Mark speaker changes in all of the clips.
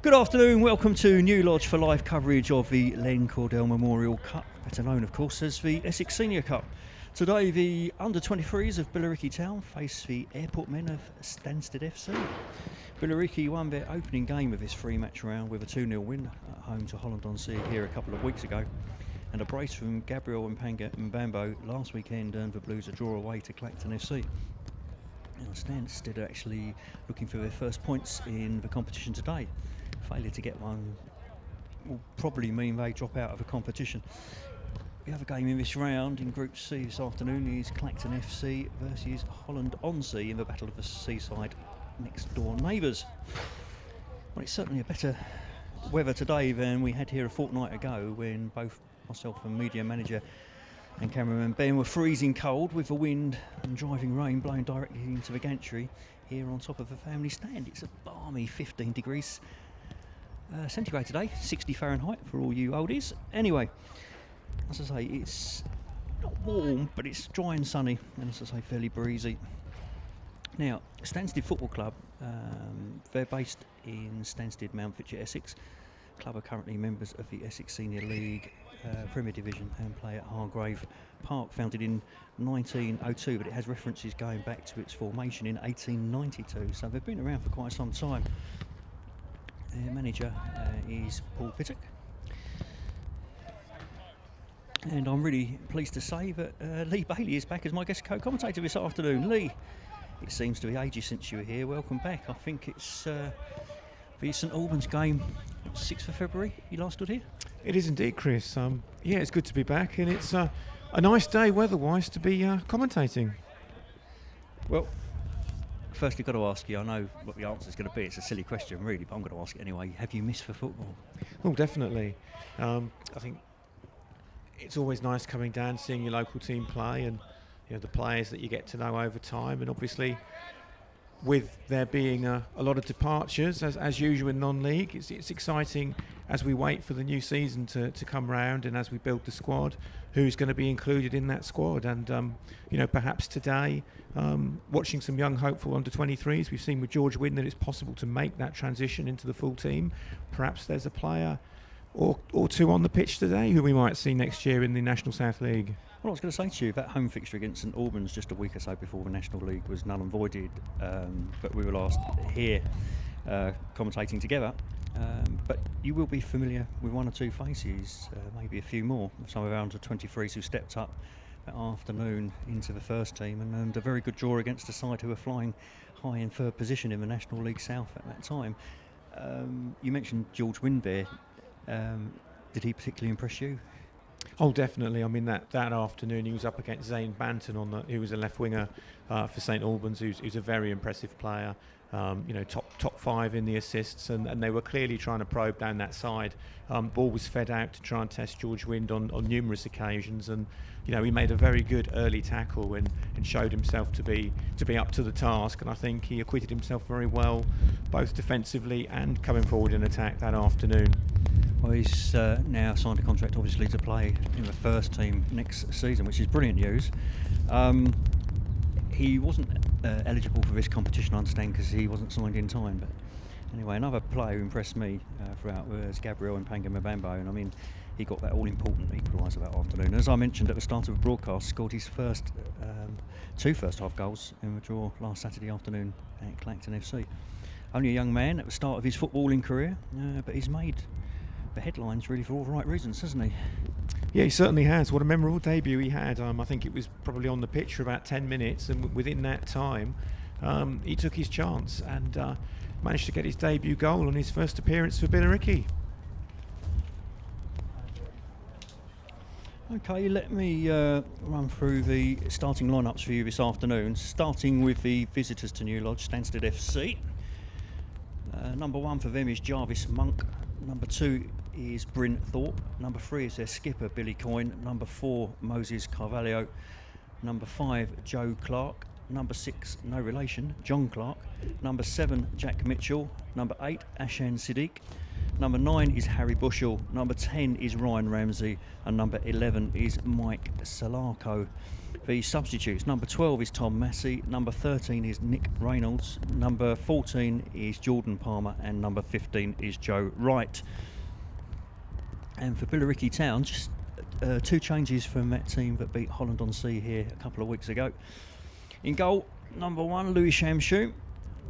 Speaker 1: Good afternoon, welcome to New Lodge for live coverage of the Len Cordell Memorial Cup, better known of course as the Essex Senior Cup. Today the under-23s of Billericay Town face the airport men of Stansted FC. Billericay won their opening game of this three-match round with a 2-0 win at home to Holland-on-Sea here a couple of weeks ago, and a brace from Gabriel and Panga and Bambo last weekend earned the Blues a draw away to Clacton FC. Now Stansted are actually looking for their first points in the competition today. Failure to get one will probably mean they drop out of the competition. The other game in this round in Group C this afternoon is Clacton FC versus Holland-on-Sea in the Battle of the Seaside next door neighbours. Well, it's certainly a better weather today than we had here a fortnight ago when both myself and media manager and cameraman Ben were freezing cold with the wind and driving rain blowing directly into the gantry here on top of the family stand. It's a balmy 15 degrees centigrade today, 60 Fahrenheit for all you oldies. Anyway, as I say, it's not warm, but it's dry and sunny, and as I say, fairly breezy. Now, Stansted Football Club, they're based in Stansted, Mount Fitchet, Essex. The club are currently members of the Essex Senior League Premier Division and play at Hargrave Park, founded in 1902, but it has references going back to its formation in 1892, so they've been around for quite some time. Their manager is Paul Pittock, and I'm really pleased to say that Lee Bailey is back as my guest co-commentator this afternoon. Lee, it seems to be ages since you were here. Welcome back. I think it's the St Albans game, 6th of February you last stood here?
Speaker 2: It is indeed, Chris. Yeah, it's good to be back, and it's a nice day weather-wise to be commentating.
Speaker 1: Well, firstly, got to ask you, I know what the answer is going to be. It's a silly question, really, but I'm going to ask it anyway. Have you missed the football?
Speaker 2: Oh, definitely. I think it's always nice coming down, seeing your local team play, and the players that you get to know over time. And obviously, with there being a lot of departures, as usual in non-league, it's exciting as we wait for the new season to come round, and as we build the squad, who's going to be included in that squad. And perhaps today, watching some young hopeful under-23s, we've seen with George Wynn that it's possible to make that transition into the full team. Perhaps there's a player or two on the pitch today who we might see next year in the National South League.
Speaker 1: Well, I was going to say to you, that home fixture against St Albans just a week or so before the National League was null and voided, but we were last here commentating together. But you will be familiar with one or two faces, maybe a few more, some of our under-23s who stepped up that afternoon into the first team and earned a very good draw against a side who were flying high in third position in the National League South at that time. You mentioned George Wynn there. Did he particularly impress you?
Speaker 2: Oh, definitely. I mean, that afternoon he was up against Zane Banton, who was a left winger for St Albans, who's a very impressive player. Top five in the assists, and they were clearly trying to probe down that side. Ball was fed out to try and test George Wynn on numerous occasions, and he made a very good early tackle and showed himself to be up to the task. And I think he acquitted himself very well, both defensively and coming forward in attack that afternoon.
Speaker 1: Well, he's now signed a contract, obviously, to play in the first team next season, which is brilliant news. He wasn't eligible for this competition, I understand, because he wasn't signed in time. But anyway, another player who impressed me throughout was Gabriel and Panga Mabambo, and I mean, he got that all-important equaliser that afternoon. And as I mentioned at the start of the broadcast, scored his two first-half goals in the draw last Saturday afternoon at Clacton FC. Only a young man at the start of his footballing career, but he's made the headlines really for all the right reasons, hasn't he?
Speaker 2: Yeah, he certainly has. What a memorable debut he had. I think it was probably on the pitch for about 10 minutes, and within that time he took his chance and managed to get his debut goal on his first appearance for Billericay.
Speaker 1: Okay, let me run through the starting lineups for you this afternoon, starting with the visitors to New Lodge, Stansted FC. Number 1 for them is Jarvis Monk. Number 2 is Bryn Thorpe. Number 3 is their skipper, Billy Coyne. Number 4, Moses Carvalho. Number 5, Joe Clark. Number 6, no relation, John Clark. Number 7, Jack Mitchell. Number 8, Ashan Siddiq. Number 9 is Harry Bushell. Number 10 is Ryan Ramsey. And number 11 is Mike Salarco. The substitutes, number 12 is Tom Massey, number 13 is Nick Reynolds, number 14 is Jordan Palmer, and number 15 is Joe Wright. And for Billericay Town, just 2 changes from that team that beat Holland-on-Sea here a couple of weeks ago. In goal, number 1, Louis Shamshu,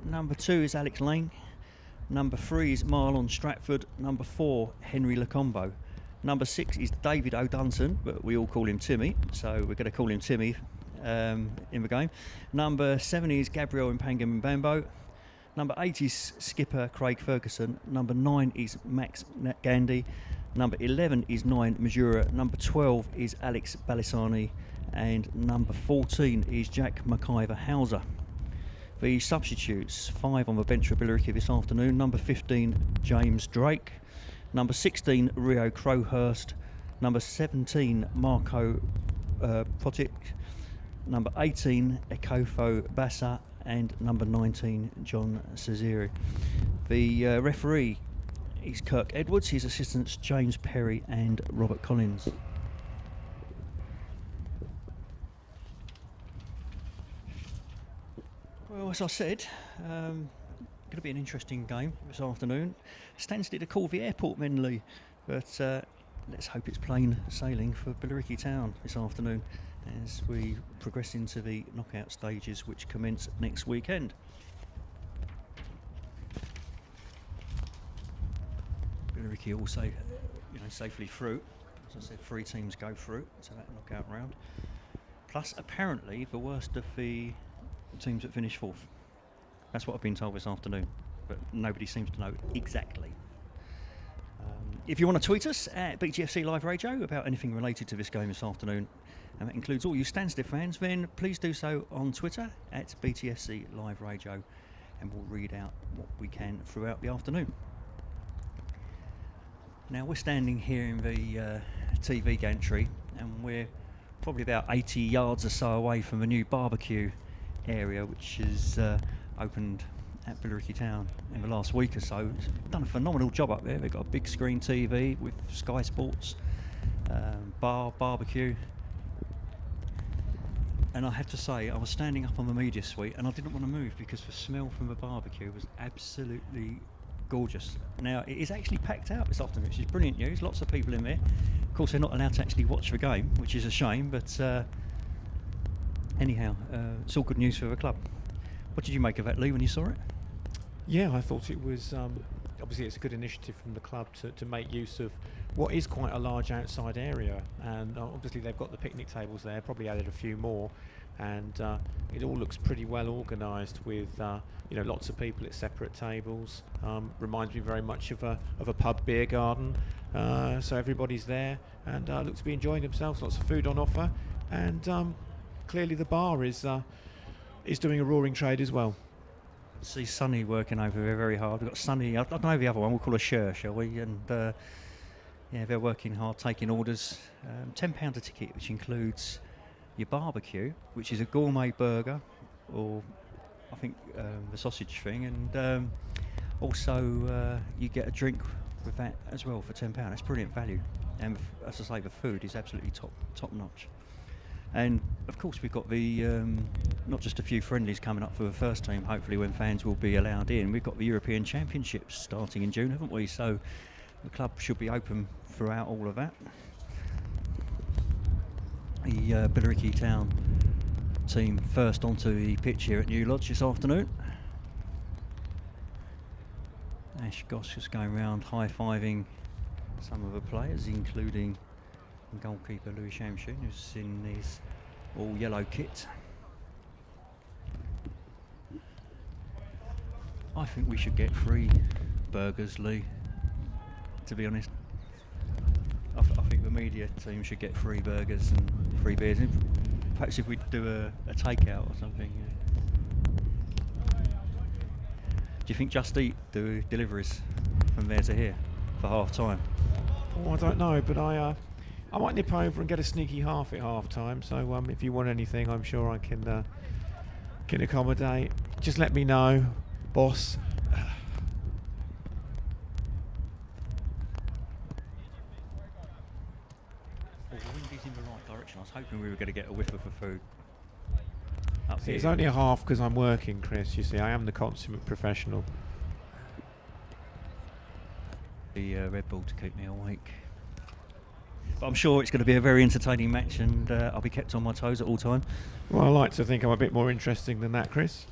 Speaker 1: number 2 is Alex Lane, number 3 is Marlon Stratford, number 4, Henry Lacombo. Number 6 is David O'Dunson, but we all call him Timmy, so we're going to call him Timmy in the game. Number 7 is Gabriel Impangam Mbambo. Number 8 is skipper Craig Ferguson. Number 9 is Max Gandhi. Number 11 is 9 Missoura. Number 12 is Alex Balisani. And number 14 is Jack McIver Hauser. The substitutes, 5 on the bench for Billericay this afternoon. Number 15, James Drake. Number 16, Rio Crowhurst. Number 17, Marco Potic. Number 18, Ekofo Bassa. And number 19, John Cesare. The referee is Kirk Edwards. His assistants, James Perry and Robert Collins. Well, as I said, going to be an interesting game this afternoon. Stands to call the airport men, Lee, but let's hope it's plain sailing for Billericay Town this afternoon as we progress into the knockout stages, which commence next weekend. Billericay also, safely through. As I said, 3 teams go through to that knockout round. Plus, apparently, the worst of the teams that finish 4th. That's what I've been told this afternoon, but nobody seems to know exactly. If you want to tweet us at BTFC Live Radio about anything related to this game this afternoon, and that includes all you Stansted fans, then please do so on Twitter at BTFC Live Radio, and we'll read out what we can throughout the afternoon. Now, we're standing here in the TV gantry, and we're probably about 80 yards or so away from a new barbecue area which is opened at Billericay Town in the last week or so. It's done a phenomenal job up there. They've got a big screen TV with Sky Sports, barbecue. And I had to say, I was standing up on the media suite and I didn't want to move because the smell from the barbecue was absolutely gorgeous. Now, it is actually packed out this afternoon, which is brilliant news. Lots of people in there. Of course, they're not allowed to actually watch the game, which is a shame, but anyhow, it's all good news for the club. What did you make of that, Lee, when you saw it?
Speaker 2: Yeah, I thought it was, obviously it's a good initiative from the club to make use of what is quite a large outside area, and obviously they've got the picnic tables there, probably added a few more, and it all looks pretty well organised with lots of people at separate tables. Reminds me very much of a pub beer garden, so everybody's there and looks to be enjoying themselves. Lots of food on offer, and clearly the bar is doing a roaring trade as well.
Speaker 1: See Sonny working over there very hard. We've got Sonny, I don't know the other one, we'll call her Sher, shall we? And yeah, they're working hard, taking orders. £10 a ticket, which includes your barbecue, which is a gourmet burger, or I think the sausage thing, and also you get a drink with that as well for £10. That's brilliant value. And as I say, the food is absolutely top notch. And of course we've got the not just a few friendlies coming up for the first team, hopefully when fans will be allowed in. We've got the European Championships starting in June, haven't we? So the club should be open throughout all of that. The Billericay Town team first onto the pitch here at New Lodge this afternoon. Ash Goss just going around high-fiving some of the players, including goalkeeper Louis Shamshin, who's in his all-yellow kit. I think we should get free burgers, Lee, to be honest. I think the media team should get free burgers and free beers. Perhaps if we do a takeout or something. Yeah. Do you think Just Eat do deliveries from there to here for half time?
Speaker 2: Oh, I don't know, but I might nip over and get a sneaky half at half time. So if you want anything, I'm sure I can accommodate. Just let me know, boss.
Speaker 1: Oh, the wind is in the right direction. I was hoping we were going to get a whiff of the food. Up
Speaker 2: See,
Speaker 1: here.
Speaker 2: it's only a half because I'm working, Chris. You see, I am the consummate professional.
Speaker 1: The Red Bull to keep me awake. But I'm sure it's going to be a very entertaining match, and I'll be kept on my toes at all time.
Speaker 2: Well, I like to think I'm a bit more interesting than that, Chris.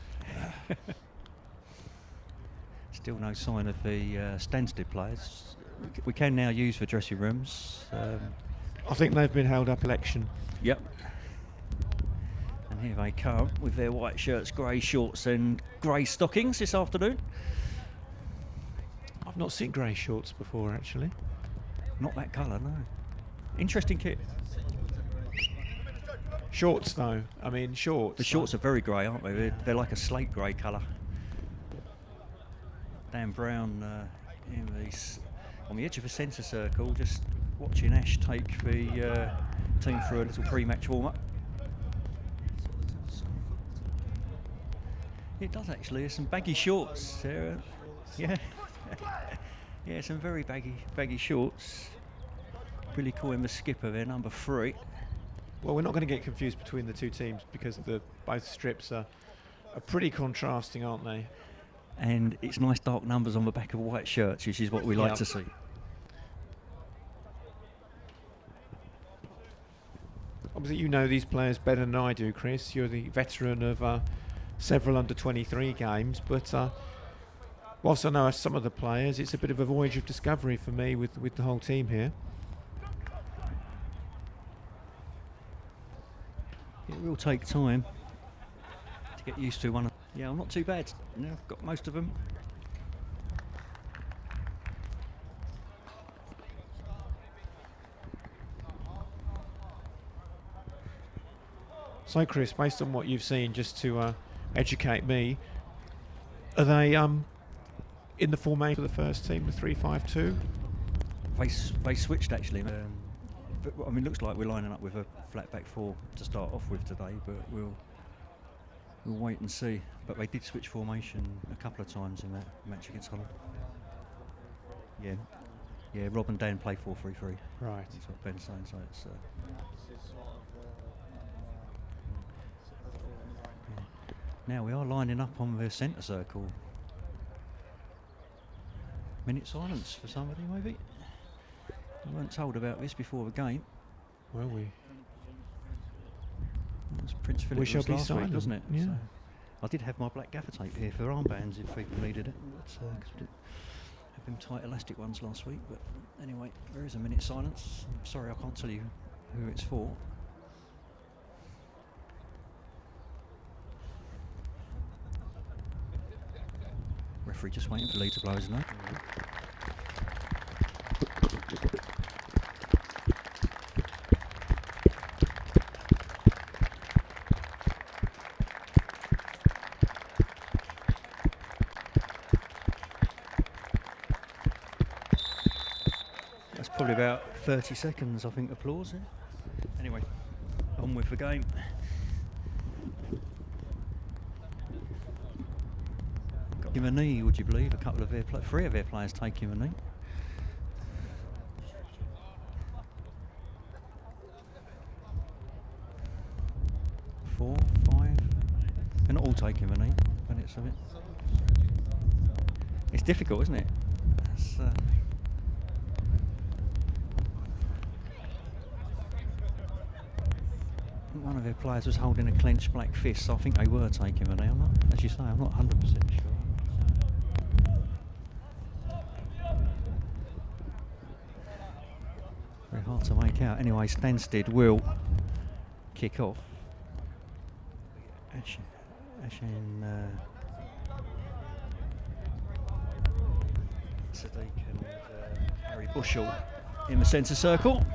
Speaker 1: Still no sign of the Stansted players. We can now use the dressing rooms.
Speaker 2: I think they've been held up election.
Speaker 1: Yep. And here they come with their white shirts, grey shorts and grey stockings this afternoon.
Speaker 2: I've not seen grey shorts before, actually.
Speaker 1: Not that colour, no. Interesting kit.
Speaker 2: Shorts, though. I mean, shorts.
Speaker 1: The shorts are very grey, aren't they? They're like a slate grey colour. Dan Brown on the edge of the centre circle, just watching Ash take the team through a little pre-match warm-up. It does actually. There's some baggy shorts there. Yeah. Yeah, some very baggy shorts. Billy Coyne, the skipper there, number 3.
Speaker 2: Well, we're not going to get confused between the two teams because both strips are pretty contrasting, aren't they?
Speaker 1: And it's nice dark numbers on the back of white shirts, which is what we like to see.
Speaker 2: Obviously, you know these players better than I do, Chris. You're the veteran of several under-23 games, but whilst I know some of the players, it's a bit of a voyage of discovery for me with the whole team here.
Speaker 1: It will take time to get used to one. Yeah, I'm not too bad. Yeah, I've got most of them.
Speaker 2: So, Chris, based on what you've seen, just to educate me, are they in the formation for the first team, the 3-5-2?
Speaker 1: They switched actually. But, I mean, looks like we're lining up with a flat back 4 to start off with today, but we'll wait and see. But they did switch formation a couple of times in that match against Holland. Yeah, Rob and Dan play 4-3-3.
Speaker 2: Right.
Speaker 1: That's what Ben's saying. So it's. Now we are lining up on the centre circle. Minute silence for somebody, maybe. We weren't told about this before the game.
Speaker 2: Well,
Speaker 1: It was Prince Philip
Speaker 2: shall be
Speaker 1: last week,
Speaker 2: silent,
Speaker 1: wasn't it?
Speaker 2: yeah.
Speaker 1: So I did have my black gaffer tape here for armbands if people needed it. Because we did have them tight elastic ones last week. But anyway, there is a minute silence. I'm sorry, I can't tell you who it's for. Referee just waiting for Lee to blow his nose. That's probably about 30 seconds, I think, applause there. Anyway, on with the game. Him a knee, would you believe? Three of their players taking a knee. Four, 5. They're not all taking a knee, but it's a bit. It's difficult, isn't it? It's, one of their players was holding a clenched black fist, so I think they were taking a knee. I'm not, as you say, I'm not 100% sure. Very hard to make out. Anyway, Stansted will kick off. Ashen Sadiq and Harry Bushell in the centre circle.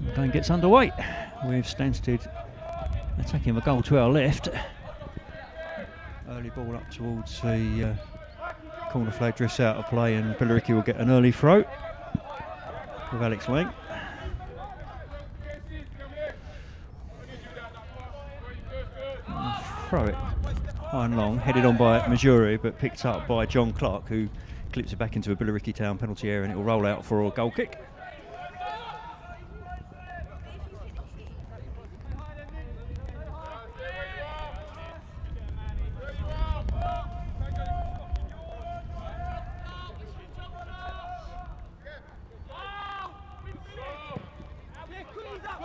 Speaker 1: The game gets underway with Stansted attacking the goal to our left. Early ball up towards the corner flag, drifts out of play, and Billericay will get an early throw with Alex Lang. throw it high and long, headed on by Majuri, but picked up by John Clark, who clips it back into a Billericay Town penalty area, and it will roll out for a goal kick.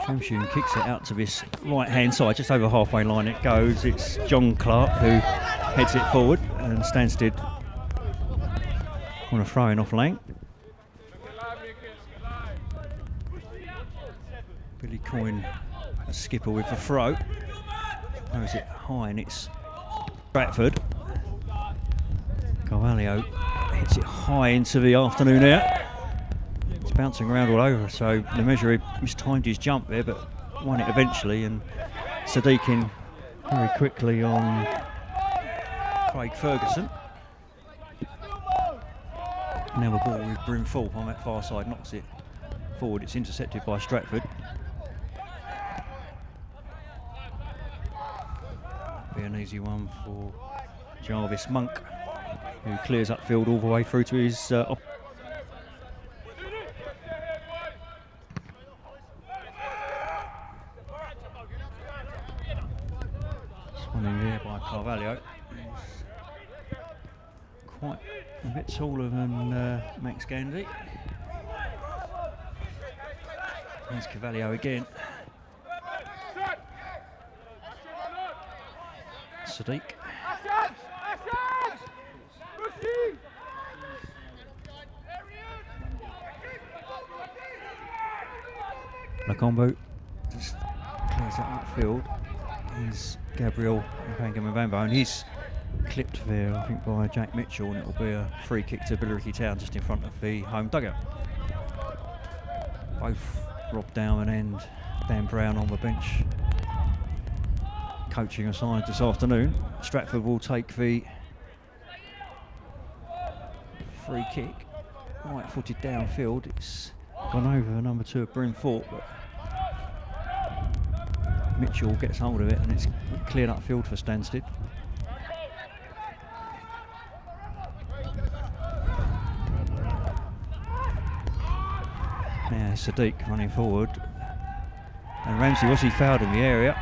Speaker 1: Shamsun kicks it out to this right-hand side, just over halfway line it goes. It's John Clark who heads it forward, and Stansted on a throw-in off lane. Billy Coyne, a skipper with the throw. Throws it high, and it's Bradford. Carvalho hits it high into the afternoon air. It's bouncing around all over, so the measure mistimed his jump there, but won it eventually, and Sadiq in very quickly on Craig Ferguson. Now the ball with Brimthorpe on that far side, knocks it forward. It's intercepted by Stratford. Be an easy one for Jarvis Monk, who clears upfield all the way through to his Swan in there by Carvalho. Quite a bit taller than Max Gandy. There's Carvalho again. Sadiq. Lacombo just clears it upfield. He's Gabriel Mbanga, and he's clipped there, I think, by Jack Mitchell, and it will be a free kick to Billericay Town just in front of the home dugout. Both Rob Down and Dan Brown on the bench coaching aside this afternoon. Stratford will take the free kick, right footed downfield. It's gone over the number 2 of Brimthorpe, but Mitchell gets hold of it, and it's cleared upfield for Stansted. Now Sadiq running forward, and Ramsey, was he fouled in the area?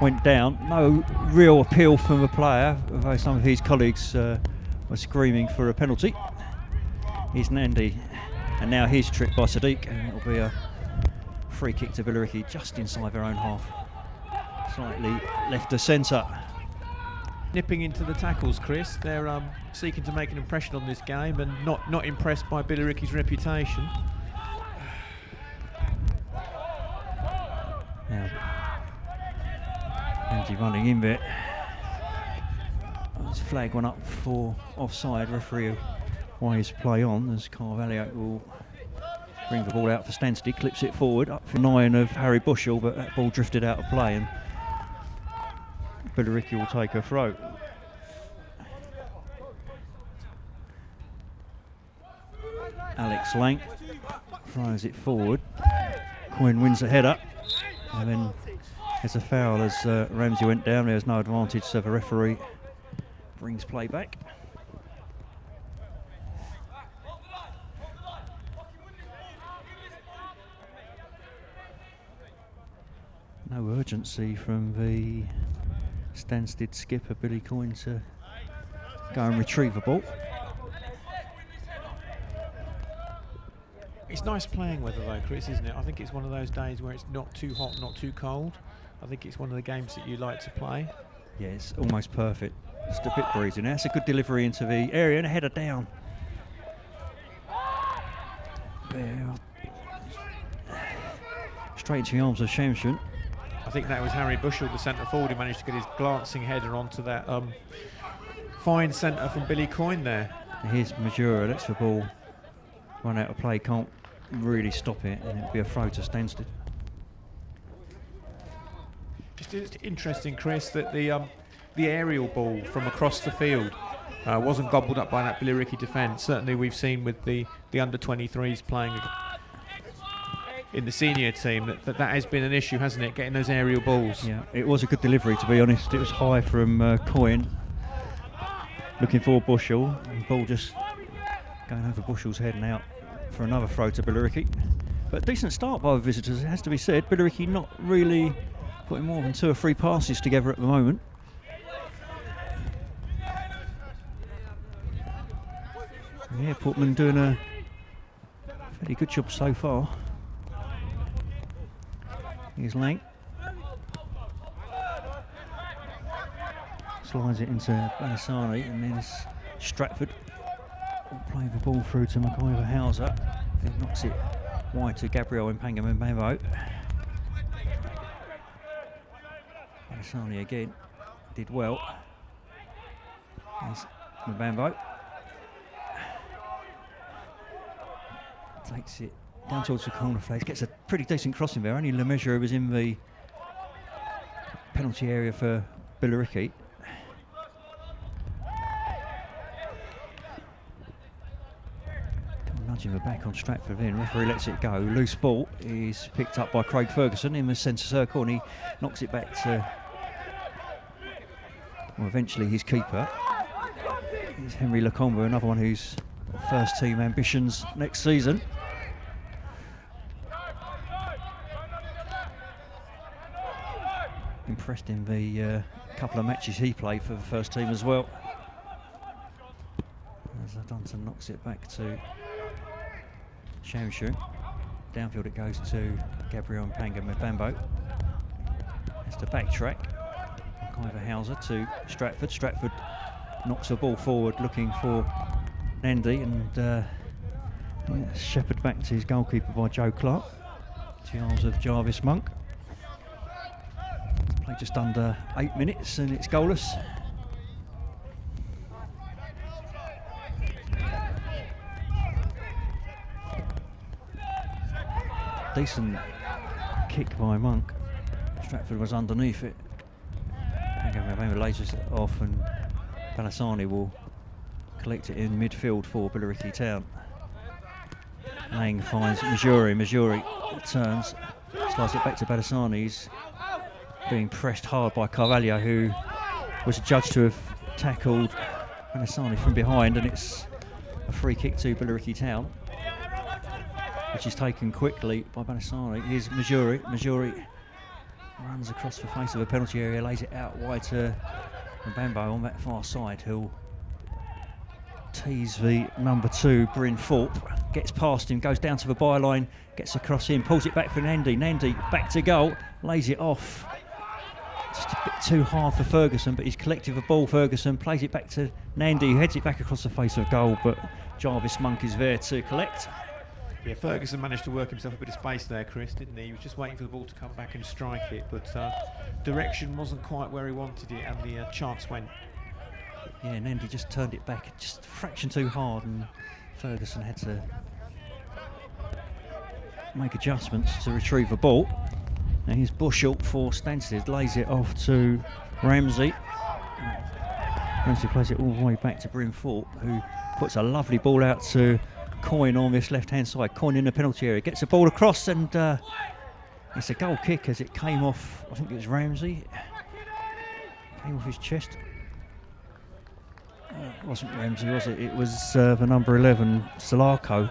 Speaker 1: Went down. No real appeal from the player, although some of his colleagues were screaming for a penalty. Here's Nandi, and now he's tripped by Sadiq, and it'll be a free kick to Billericay just inside their own half, slightly left of centre.
Speaker 2: Nipping into the tackles, Chris. They're seeking to make an impression on this game, and not impressed by Billericay's reputation.
Speaker 1: Now, Andy running in there. Let's flag one up for offside. Referee waves play on as Carvalho will bring the ball out for Stansted, clips it forward up for 9 of Harry Bushell, but that ball drifted out of play, and Billericay will take a throw. Alex Lang throws it forward. Coyne wins the header, and then there's a foul as Ramsey went down. There's no advantage, so the referee brings play back. No urgency from the Stansted skipper Billy Coyne to go and retrieve the ball.
Speaker 2: It's nice playing weather though, Chris, isn't it? I think it's one of those days where it's not too hot, not too cold. I think it's one of the games that you like to play.
Speaker 1: Yeah, it's almost perfect. Just a bit breezy now. It's a good delivery into the area, and a header down. There. Straight into the arms of Shamsun.
Speaker 2: I think that was Harry Bushell, the centre forward, who managed to get his glancing header onto that fine centre from Billy Coyne there.
Speaker 1: Here's Majura, lets the ball run out of play, can't really stop it, and it'll be a throw to Stansted.
Speaker 2: It's interesting, Chris, that the aerial ball from across the field wasn't gobbled up by that Billericay defence. Certainly we've seen with the under-23s playing. in the senior team, that has been an issue, hasn't it? Getting those aerial balls.
Speaker 1: Yeah, it was a good delivery, to be honest. It was high from Coyne, looking for Bushell. And ball just going over Bushell's head and out for another throw to Billericay. But a decent start by the visitors, it has to be said. Billericay not really putting more than 2 or 3 passes together at the moment. Yeah, Portman doing a fairly good job so far. Here's Lang. Slides it into Balasani, and then it's Stratford playing the ball through to McIver Hauser. Then knocks it wide to Gabriel and Pangam Mbambo. Balasani again did well. There's Mbambo. Takes it down towards the corner flag. Gets a pretty decent crossing there. Only Lemessurier was in the penalty area for Billericay. Nudging her back on Stratford then. Referee lets it go. Loose ball is picked up by Craig Ferguson in the centre circle, and he knocks it back to, well, eventually his keeper. Here's Henry Lacombe, another one who's first team ambitions next season. Impressed in the couple of matches he played for the first team as well. As Dunton knocks it back to Shamshu. Downfield it goes to Gabriel and Pangam Mbambo. Has to backtrack. Kyver Hauser to Stratford. Stratford knocks the ball forward looking for Nandy, and shepherded back to his goalkeeper by Joe Clark. To the arms of Jarvis Monk. Played just under 8 minutes and it's goalless. Decent kick by Monk. Stratford was underneath it. Maybe lays it off, and Balasani will collect it in midfield for Billericay Town. Lang finds Majuri. Majuri turns, slides it back to Balasani. He's being pressed hard by Carvalho, who was judged to have tackled Balasani from behind, and it's a free kick to Billericay Town, which is taken quickly by Balasani. Here's Majuri. Majuri runs across the face of the penalty area, lays it out wide to Mbambo on that far side, who'll tease the number 2, Bryn Thorpe. Gets past him, goes down to the byline, gets across in, pulls it back for Nandy. Nandy back to goal, lays it off. Just a bit too hard for Ferguson, but he's collected the ball. Ferguson plays it back to Nandy, who heads it back across the face of goal, but Jarvis Monk is there to collect.
Speaker 2: Yeah, Ferguson managed to work himself a bit of space there, Chris, didn't he? He was just waiting for the ball to come back and strike it, but direction wasn't quite where he wanted it, and the chance went.
Speaker 1: Yeah, Nandy just turned it back just a fraction too hard, and Ferguson had to make adjustments to retrieve the ball. Now here's Bushell for Stansted, lays it off to Ramsey. Ramsey plays it all the way back to Bryn Thorpe, who puts a lovely ball out to Coyne on this left-hand side. Coyne in the penalty area, gets the ball across, and it's a goal kick as it came off, I think it was Ramsey. Came off his chest. It wasn't Ramsey, was it? It was the number 11, Solarco.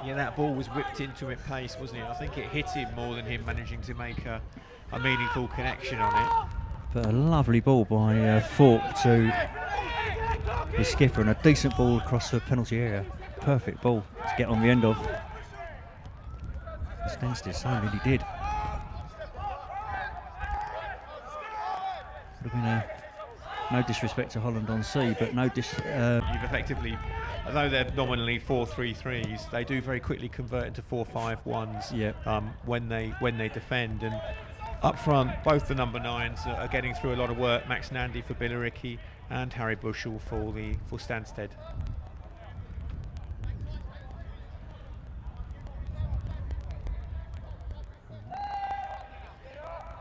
Speaker 2: Yeah, that ball was whipped into him at pace, wasn't it? I think it hit him more than him managing to make a meaningful connection on it.
Speaker 1: But a lovely ball by Thorpe to his skipper, and a decent ball across the penalty area. Perfect ball to get on the end of. Stansted so nearly did. Would have been no disrespect to Holland on Sea, but no
Speaker 2: You've effectively, although they're nominally 4-3-3s, they do very quickly convert into 4-5-1s.
Speaker 1: Yep.
Speaker 2: When they defend. And up front, both the number 9s are getting through a lot of work. Max Nandy for Billericay and Harry Bushell for Stansted.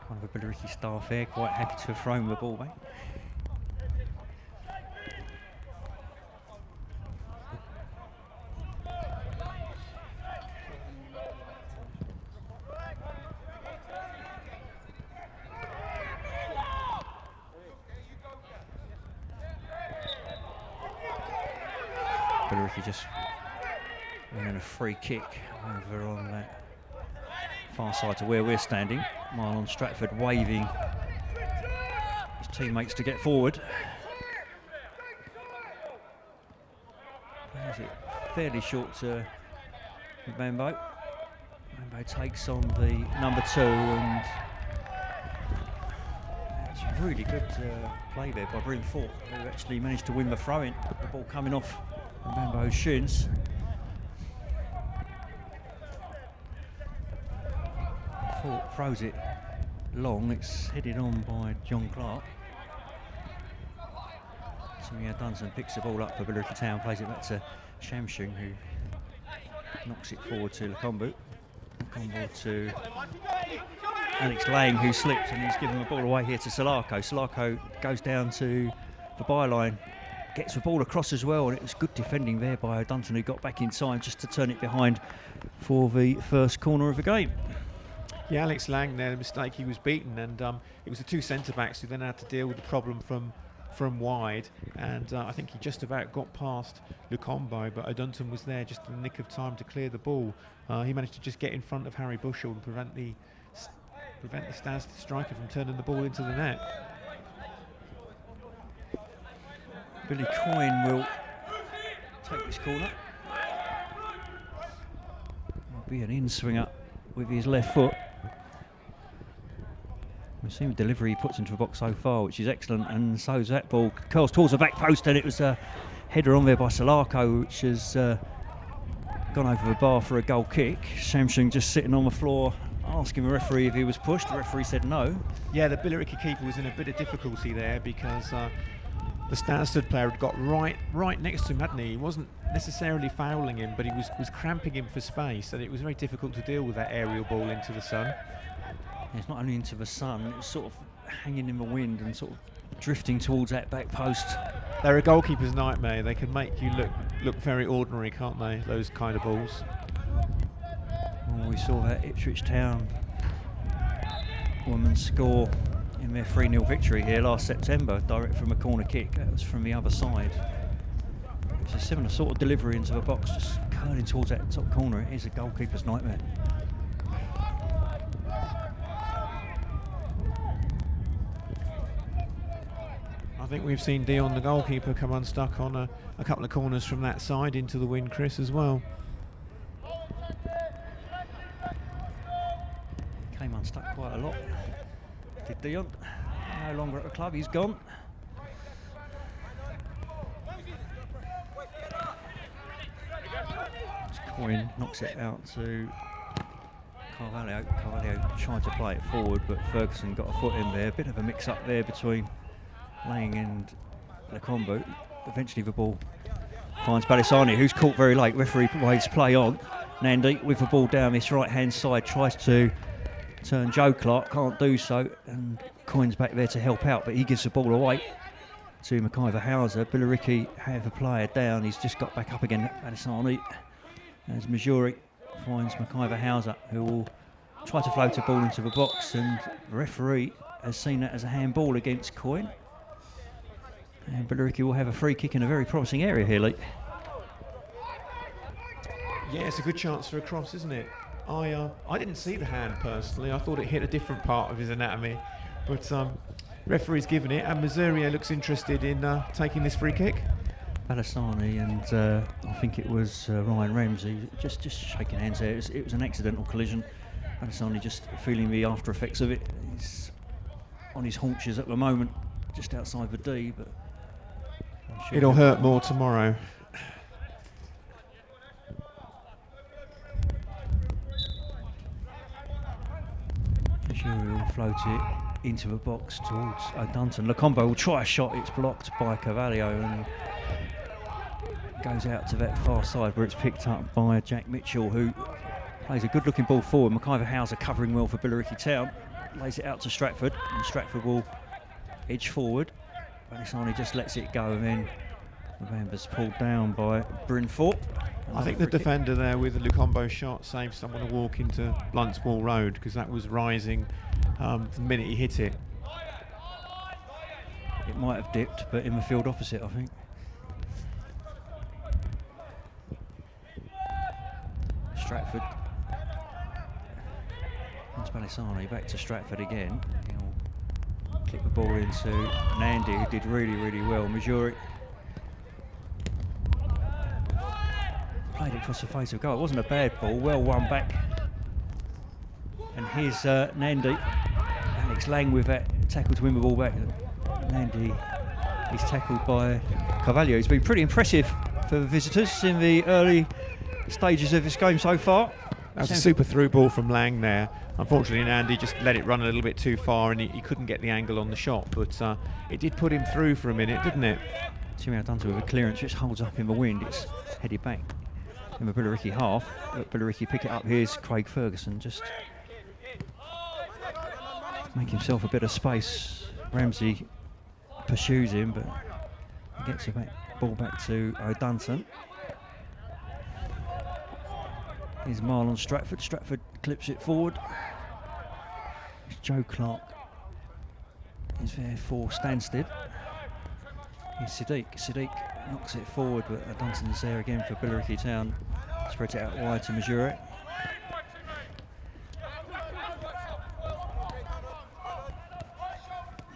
Speaker 1: One of the Billericay staff there, quite happy to have thrown the ball back. Billericay just winning a free kick over on that far side to where we're standing. Marlon Stratford waving his teammates to get forward. Plays it fairly short to Bambo. Bambo takes on the number 2, and it's really good play there by Bryn Fort, who actually managed to win the throw-in. The ball coming off Bambo's shins. Fort throws it long, it's headed on by John Clark. Samir Dunson picks the ball up for Billericay Town, plays it back to Shamshung, who knocks it forward to Lakombu. Lakombu to Alex Lang, who slipped, and he's given the ball away here to Salako. Salako goes down to the byline, gets the ball across as well, and it was good defending there by Dunton, who got back in time just to turn it behind for the first corner of the game.
Speaker 2: Yeah, Alex Lang there, the mistake, he was beaten, and it was the 2 centre-backs who then had to deal with the problem from wide, and I think he just about got past Lukombo, but Odunton was there just in the nick of time to clear the ball. He managed to just get in front of Harry Bushell and prevent the Stansted striker from turning the ball into the net.
Speaker 1: Billy Coyne will take this corner. Will be an in-swinger with his left foot. We've seen the delivery he puts into the box so far, which is excellent, and so's that ball. Curls towards the back post, and it was a header on there by Salako, which has gone over the bar for a goal kick. Shamshung just sitting on the floor asking the referee if he was pushed. The referee said no.
Speaker 2: Yeah, the Billericay keeper was in a bit of difficulty there because the Stansted player had got right next to him, hadn't he? He wasn't necessarily fouling him, but he was cramping him for space, and it was very difficult to deal with that aerial ball into the sun.
Speaker 1: It's not only into the sun, it was sort of hanging in the wind and sort of drifting towards that back post.
Speaker 2: They're a goalkeeper's nightmare. They can make you look very ordinary, can't they, those kind of balls?
Speaker 1: Well, we saw that Ipswich Town women score in their 3-0 victory here last September, direct from a corner kick. That was from the other side. It's a similar sort of delivery into the box, just curling towards that top corner. It is a goalkeeper's nightmare.
Speaker 2: I think we've seen Dion, the goalkeeper, come unstuck on a couple of corners from that side into the wind, Chris, as well.
Speaker 1: Came unstuck quite a lot, did Dion. No longer at the club, he's gone. Coyne knocks it out to Carvalho. Carvalho tried to play it forward, but Ferguson got a foot in there. A bit of a mix-up there between Lang and Lakombo. Eventually the ball finds Balisani, who's caught very late. Referee waves play on. Nandi with the ball down this right-hand side tries to turn Joe Clark, can't do so, and Coyne's back there to help out, but he gives the ball away to McIver Hauser. Billericay have a player down, he's just got back up again, Balisani, as Majuri finds McIver Hauser, who will try to float a ball into the box, and the referee has seen that as a handball against Coyne. And Billericay will have a free kick in a very promising area here, Lee.
Speaker 2: Yeah, it's a good chance for a cross, isn't it? I didn't see the hand personally. I thought it hit a different part of his anatomy, but referee's given it, and Mazzuria looks interested in taking this free kick.
Speaker 1: Balisani and I think it was Ryan Ramsey just shaking hands there. It was an accidental collision. Balisani just feeling the after effects of it. He's on his haunches at the moment, just outside the D, but sure
Speaker 2: it'll hurt more tomorrow.
Speaker 1: Will float it into the box towards Dunton. Lakombo will try a shot, it's blocked by Carvalho and goes out to that far side where it's picked up by Jack Mitchell, who plays a good looking ball forward. McIver Hauser covering well for Billericay Town, lays it out to Stratford, and Stratford will edge forward. Balisani just lets it go, and then November's pulled down by Bryn Fort.
Speaker 2: I think the defender there with the Lukombo shot saved someone to walk into Blunt's Wall Road, because that was rising the minute he hit it.
Speaker 1: It might have dipped, but in the field opposite, I think. Stratford. That's Balisani, back to Stratford again. He'll clip the ball into Nandi, who did really, really well. Majuri played it across the face of goal. It wasn't a bad ball, well won back. And here's Nandi. Alex Lang with that tackle to win the ball back. Nandi is tackled by Carvalho. He's been pretty impressive for the visitors in the early stages of this game so far.
Speaker 2: That was a super through ball from Lang there. Unfortunately, Nandi just let it run a little bit too far and he couldn't get the angle on the shot, but it did put him through for a minute, didn't it?
Speaker 1: Timmy Dunton with a clearance which holds up in the wind. It's headed back in the Billericay half. Billericay pick it up. Here's Craig Ferguson just make himself a bit of space. Ramsey pursues him, but he gets the ball back to O'Dunton. Here's Marlon Stratford. Stratford clips it forward. It's Joe Clark. He's there for Stansted. Here's Siddiq. Siddiq knocks it forward, but O'Dunton's there again for Billericay Town. Spreads it out wide to Majure.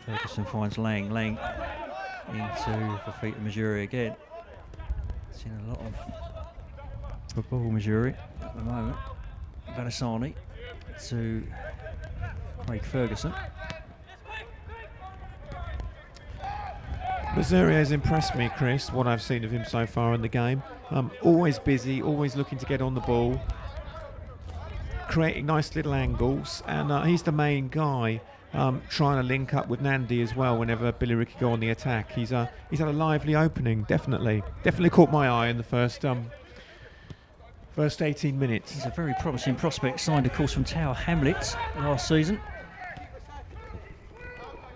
Speaker 1: Ferguson finds Lang. Lang into the feet of Majuri again. Seen a lot of football Majuri at the moment. Balisani to Craig Ferguson.
Speaker 2: Rosario has impressed me, Chris, what I've seen of him so far in the game. Always busy, always looking to get on the ball, creating nice little angles, and he's the main guy trying to link up with Nandi as well whenever Billericay go on the attack. He's had a lively opening, definitely caught my eye in the first 18 minutes.
Speaker 1: He's a very promising prospect, signed of course from Tower Hamlets last season.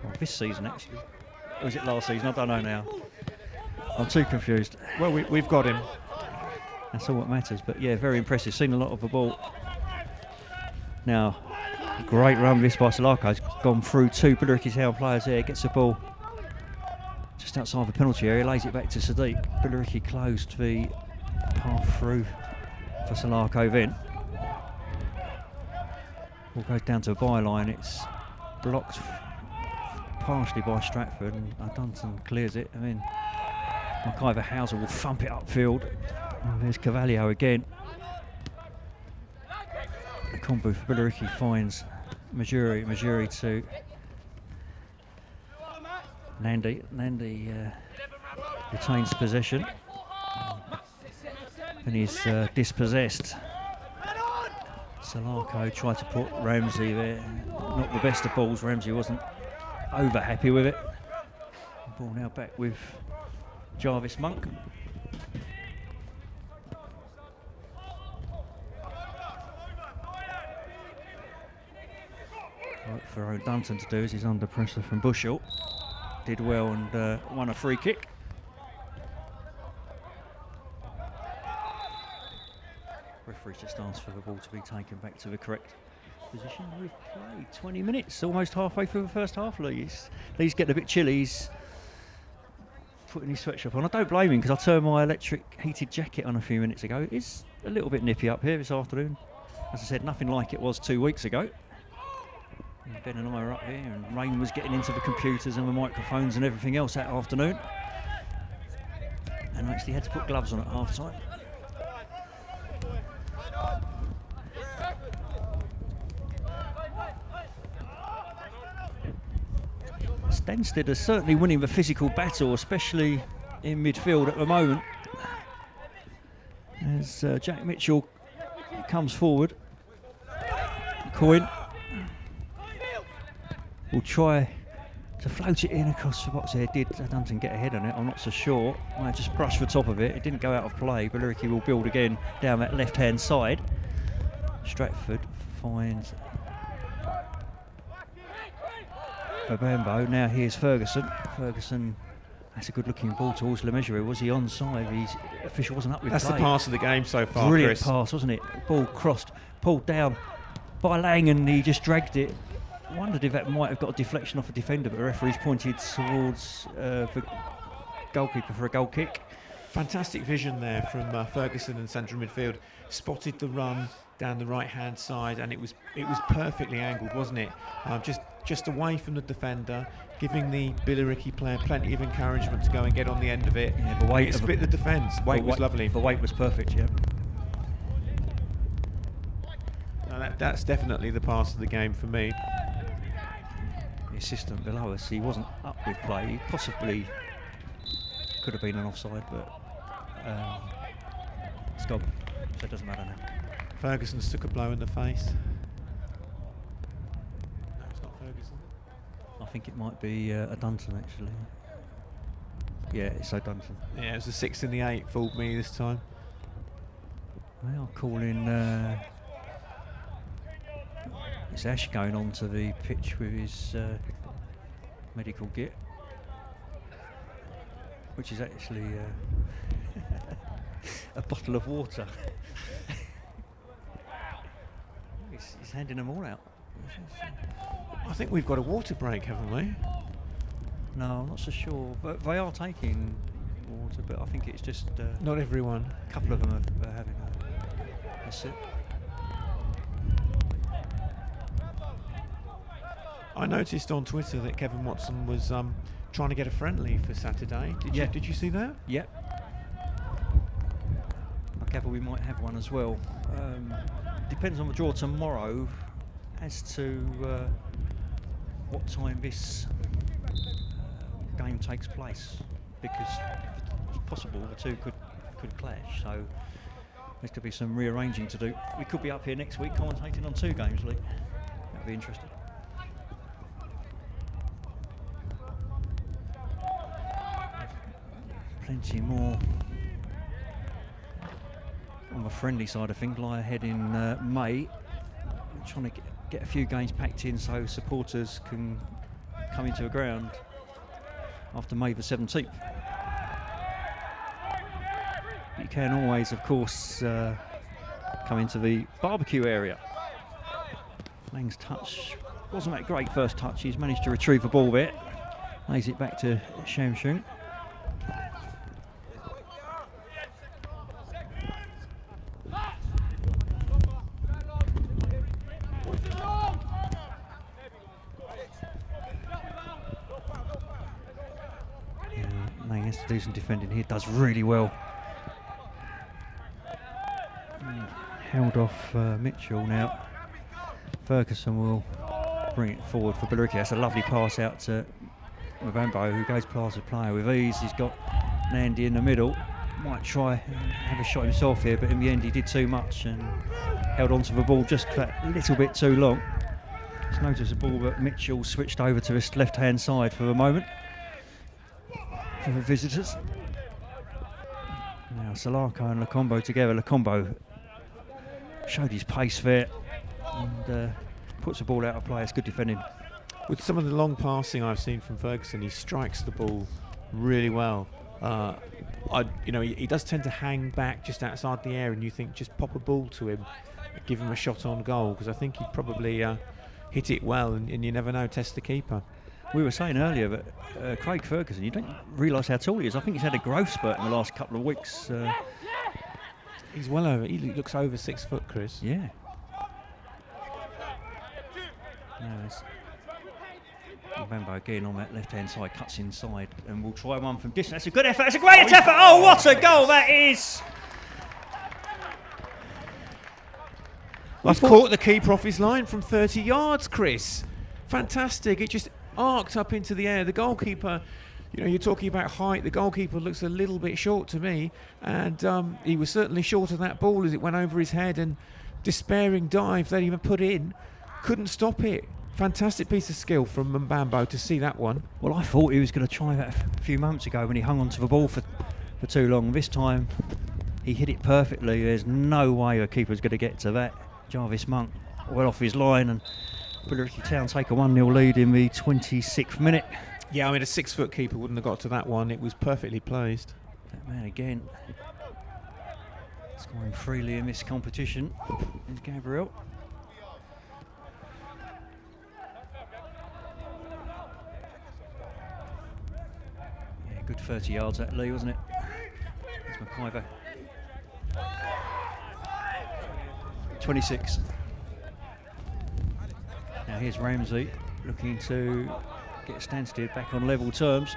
Speaker 1: Well, this season actually. Or was it last season? I don't know now. I'm too confused.
Speaker 2: Well, we've got him.
Speaker 1: That's all that matters. But yeah, very impressive. Seen a lot of the ball. Now, great run this by Salako. Gone through two Billericay Town players there. Gets the ball just outside the penalty area. Lays it back to Sadiq. Billericay closed the path through for Salako then. Ball goes down to a byline. It's blocked partially by Stratford, and Dunton clears it. I mean, McIver Hauser will thump it upfield. And there's Carvalho again. The combo for Billericay finds Majuri to Nandi. Nandi retains possession and he's dispossessed. Salako tried to put Ramsey there. Not the best of balls. Ramsey wasn't over happy with it. The ball now back with Jarvis Monk. What for O'Dunton to do is he's under pressure from Bushell. Did well and won a free kick. Referee just asked for the ball to be taken back to the correct position. We've played 20 minutes, almost halfway through the first half. Lee's getting a bit chilly. He's putting his sweatshirt on. I don't blame him because I turned my electric heated jacket on a few minutes ago. It's a little bit nippy up here this afternoon. As I said, nothing like it was 2 weeks ago. And Ben and I were up here and rain was getting into the computers and the microphones and everything else that afternoon. And I actually had to put gloves on at half time. Stansted is certainly winning the physical battle, especially in midfield at the moment. As Jack Mitchell comes forward, Coyne will try to float it in across the box there. Did Dunton get ahead on it? I'm not so sure. Might just brush the top of it. It didn't go out of play. Billericay will build again down that left-hand side. Stratford finds Babambo. Now here's Ferguson. Ferguson, that's a good looking ball towards Lemessurier. Was he onside? His official wasn't up with
Speaker 2: That's
Speaker 1: play.
Speaker 2: the pass of the game so far,
Speaker 1: Brilliant
Speaker 2: Chris.
Speaker 1: pass, wasn't it? Ball crossed, pulled down by Lang, and he just dragged it. Wondered if that might have got a deflection off a defender, but the referee's pointed towards the goalkeeper for a goal kick.
Speaker 2: fantastic vision there from Ferguson in central midfield. Spotted the run down the right-hand side, and it was perfectly angled, wasn't it? Just away from the defender, giving the Billericay player plenty of encouragement to go and get on the end of it.
Speaker 1: Yeah, the weight
Speaker 2: it split the defence. Weight was lovely.
Speaker 1: The weight was perfect, yeah.
Speaker 2: No, that's definitely the pass of the game for me.
Speaker 1: The assistant below us, he wasn't up with play. He possibly could have been an offside, but it's gone, so it doesn't matter now.
Speaker 2: Ferguson's took a blow in the face. No, it's not Ferguson.
Speaker 1: I think it might be a Dunton, actually. Yeah, it's a Dunton.
Speaker 2: Yeah, it was the 6 in the 8 fooled me this time.
Speaker 1: They are calling. It's Ash going onto the pitch with his medical kit, which is actually a bottle of water. He's handing them all out.
Speaker 2: I think we've got a water break, haven't we?
Speaker 1: No, I'm not so sure. But they are taking water, but I think it's just
Speaker 2: not everyone.
Speaker 1: A couple of them are having a sip.
Speaker 2: I noticed on Twitter that Kevin Watson was trying to get a friendly for Saturday. Did you see that?
Speaker 1: Yep. I gather we might have one as well. Depends on the draw tomorrow as to what time this game takes place, because it's possible the two could clash. So there could be some rearranging to do. We could be up here next week commentating on 2 games, Lee. That'd be interesting. Plenty more on the friendly side of things lie ahead in May. I'm trying to get a few games packed in so supporters can come into the ground after May the 17th. You can always, of course, come into the barbecue area. Lang's touch wasn't that great first touch. He's managed to retrieve the ball there. Lays it back to Shamshung. Has to do some defending here, does really well. Held off Mitchell now. Ferguson will bring it forward for Billericay. That's a lovely pass out to Mbambo, who goes past the player with ease. He's got Nandy in the middle. Might try and have a shot himself here, but in the end he did too much and held onto the ball just a little bit too long. It's noticeable that Mitchell switched over to his left-hand side for the moment. For the visitors. Now Salako and Lacombo together. Lacombo showed his pace there and puts the ball out of play. It's good defending.
Speaker 2: With some of the long passing I've seen from Ferguson, he strikes the ball really well. He does tend to hang back just outside the area, and you think just pop a ball to him, give him a shot on goal, because I think he'd probably hit it well, and you never know, test the keeper.
Speaker 1: We were saying earlier that Craig Ferguson, you don't realise how tall he is. I think he's had a growth spurt in the last couple of weeks.
Speaker 2: He's well over, he looks over 6 foot, Chris.
Speaker 1: Yeah. Mbambo again on that left-hand side, cuts inside, and we'll try one from distance. That's a good effort, that's a great effort! Oh, what a goal that is!
Speaker 2: I've caught the keeper off his line from 30 yards, Chris. Fantastic, it just arced up into the air. The goalkeeper, you're talking about height, the goalkeeper looks a little bit short to me, and he was certainly short of that ball as it went over his head, and despairing dive that he even put in, couldn't stop it. Fantastic piece of skill from Mbambo to see that one.
Speaker 1: Well, I thought he was going to try that a few moments ago when he hung onto the ball for too long. This time he hit it perfectly. There's no way a keeper's going to get to that. Jarvis Monk well off his line, and Billericay Town take a 1-0 lead in the 26th minute.
Speaker 2: Yeah, I mean, a 6 foot keeper wouldn't have got to that one. It was perfectly placed.
Speaker 1: That man again scoring freely in this competition is Gabriel. Yeah, good 30 yards that, Lee, wasn't it? McIver. 26. Now here's Ramsey looking to get Stansted back on level terms.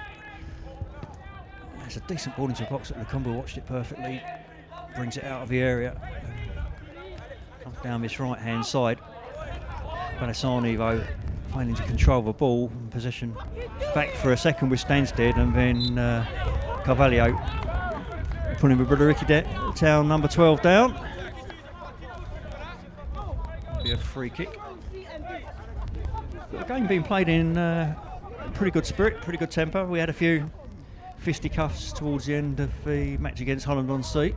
Speaker 1: It's a decent ball into the box. Lacombe watched it perfectly. Brings it out of the area. Comes down this right hand side. Balasani though failing to control the ball in possession. Back for a second with Stansted, and then Carvalho pulling the Billericay Town number 12 down. Be a free kick. The game being played in pretty good spirit, pretty good tempo. We had a few fisticuffs towards the end of the match against Holland-on-Sea,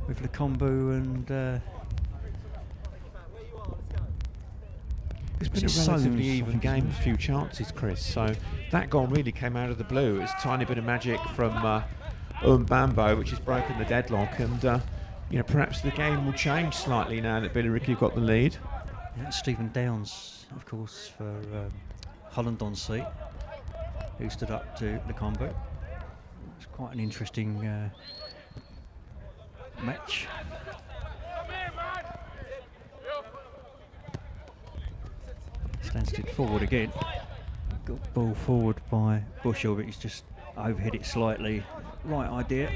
Speaker 1: with Lacombe and
Speaker 2: it's been a relatively even game, a few chances, Chris. So that goal really came out of the blue. It's a tiny bit of magic from Bambo, which has broken the deadlock, and perhaps the game will change slightly now that Billericay have got the lead.
Speaker 1: Yeah, Stephen Downs, of course, for Holland-on-Sea, who stood up to Lacombe. It's quite an interesting match. Stansted forward again. Got ball forward by Bushell, but he's just overhit it slightly. Right idea.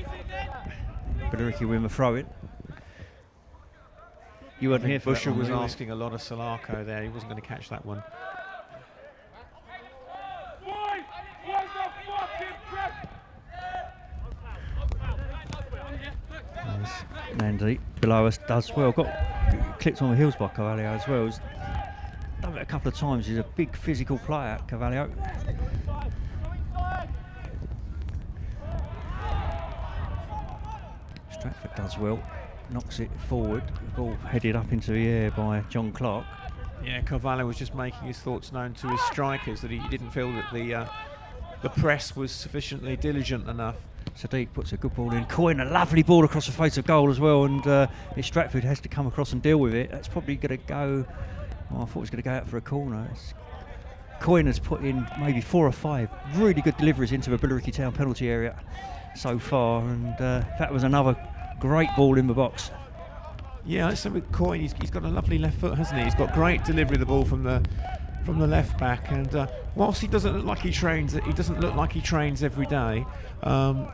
Speaker 1: Billericay win the throw-in. You weren't here for
Speaker 2: Bushell
Speaker 1: that one,
Speaker 2: was
Speaker 1: were you?
Speaker 2: asking a lot of Solarco there. He wasn't going to catch that one.
Speaker 1: Nandy below us does well. Got clipped on the heels by Carvalho as well. He's done it a couple of times. He's a big physical player, Carvalho. Stratford does well. Knocks it forward. The ball headed up into the air by John Clark.
Speaker 2: Yeah, Carvalho was just making his thoughts known to his strikers, that he didn't feel that the press was sufficiently diligent enough.
Speaker 1: Sadiq puts a good ball in. Coyne, a lovely ball across the face of goal as well, and Stratford has to come across and deal with it. That's probably going to go. I thought it was going to go out for a corner. Coyne has put in maybe 4 or 5 really good deliveries into the Billericay Town penalty area so far, and that was another great ball in the box.
Speaker 2: Yeah, so with Coyne, he's got a lovely left foot, hasn't he? He's got great delivery of the ball from the left back, and whilst he doesn't look like he trains every day,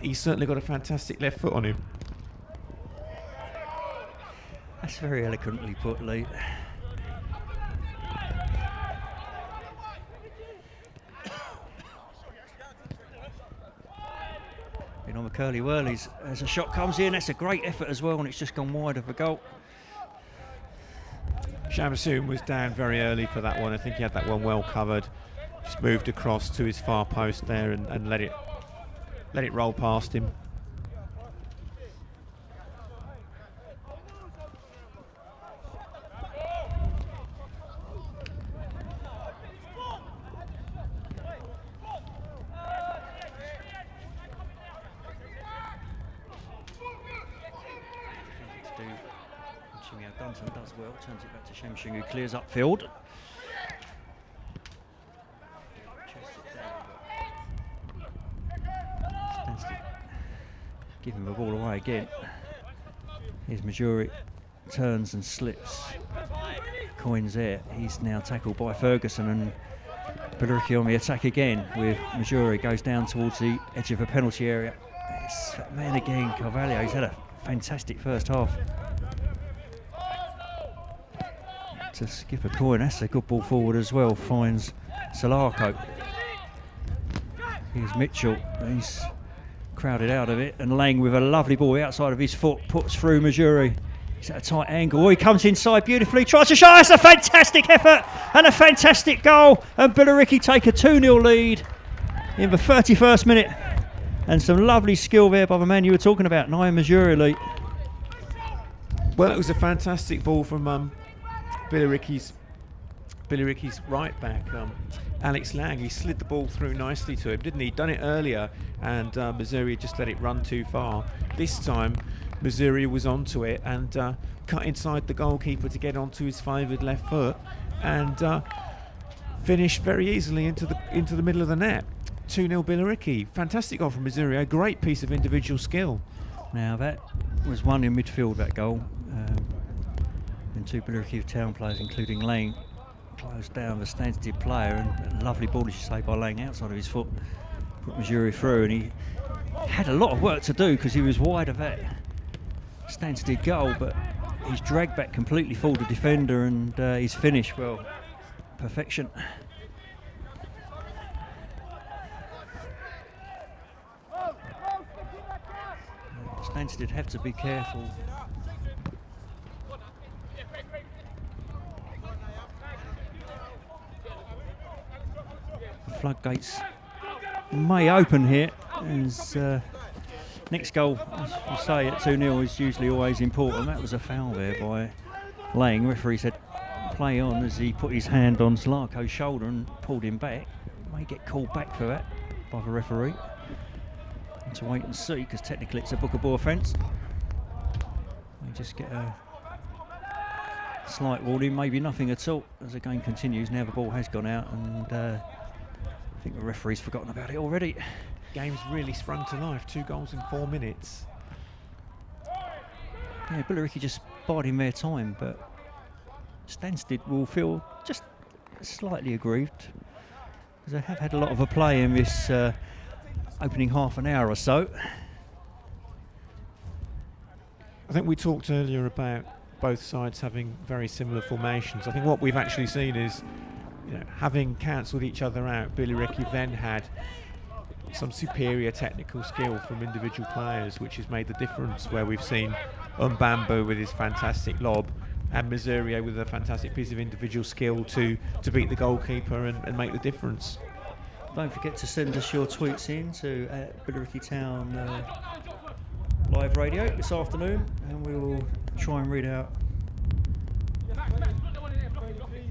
Speaker 2: he's certainly got a fantastic left foot on him.
Speaker 1: That's very eloquently put, Lee. On the curly whirlies as a shot comes in. That's a great effort as well, and it's just gone wide of the goal.
Speaker 2: Shamasoon was down very early for that one. I think he had that one well covered. Just moved across to his far post there and let it roll past him.
Speaker 1: Dunton does well, turns it back to Shamshing, who clears upfield. Giving the ball away again. Here's Majuri, turns and slips. Coyne's there. He's now tackled by Ferguson, and Billericay on the attack again with Majuri, goes down towards the edge of the penalty area. It's that man again, Carvalho. He's had a fantastic first half. To skip a Coyne, that's a good ball forward as well, finds Solarco. Here's Mitchell, he's crowded out of it, and Lang with a lovely ball outside of his foot puts through Majuri. He's at a tight angle. Oh, he comes inside beautifully, tries to shot. That's a fantastic effort and a fantastic goal, and Billericay take a 2-0 lead in the 31st minute, and some lovely skill there by the man you were talking about, Niall Majuri.
Speaker 2: Well, it was a fantastic ball from Billericay's right back, Alex Lang. He slid the ball through nicely to him, didn't he? He'd done it earlier, and Missouri just let it run too far. This time, Missouri was onto it and cut inside the goalkeeper to get onto his favoured left foot, and finished very easily into the middle of the net. 2-0 Billericay. Fantastic goal from Missouri, a great piece of individual skill.
Speaker 1: Now that was one in midfield, that goal. And two Billericay Town players, including Lang, closed down the Stansted player, and a lovely ball, as you say, by Lang outside of his foot. Put Missouri through, and he had a lot of work to do because he was wide of that Stansted goal, but he's dragged back completely full the defender, and he's finished, well, perfection. Stansted have to be careful. The floodgates may open here, as next goal, as we say, at 2-0 is usually always important. That was a foul there by Lang. Referee said play on, as he put his hand on Slarko's shoulder and pulled him back. May get called back for that by the referee. And to wait and see, because technically it's a bookable offence. We just get a slight warning, maybe nothing at all, as the game continues. Now the ball has gone out, and I think the referee's forgotten about it already.
Speaker 2: Game's really sprung to life. 2 goals in 4 minutes.
Speaker 1: Yeah, Billericay just biding their time, but Stansted will feel just slightly aggrieved, because they have had a lot of a play in this opening half an hour or so.
Speaker 2: I think we talked earlier about both sides having very similar formations. I think what we've actually seen is, having cancelled each other out, Billericay then had some superior technical skill from individual players, which has made the difference, where we've seen Mbambo with his fantastic lob and Missouri with a fantastic piece of individual skill to beat the goalkeeper and make the difference.
Speaker 1: Don't forget to send us your tweets in to Billericay Town Live Radio this afternoon, and we will try and read out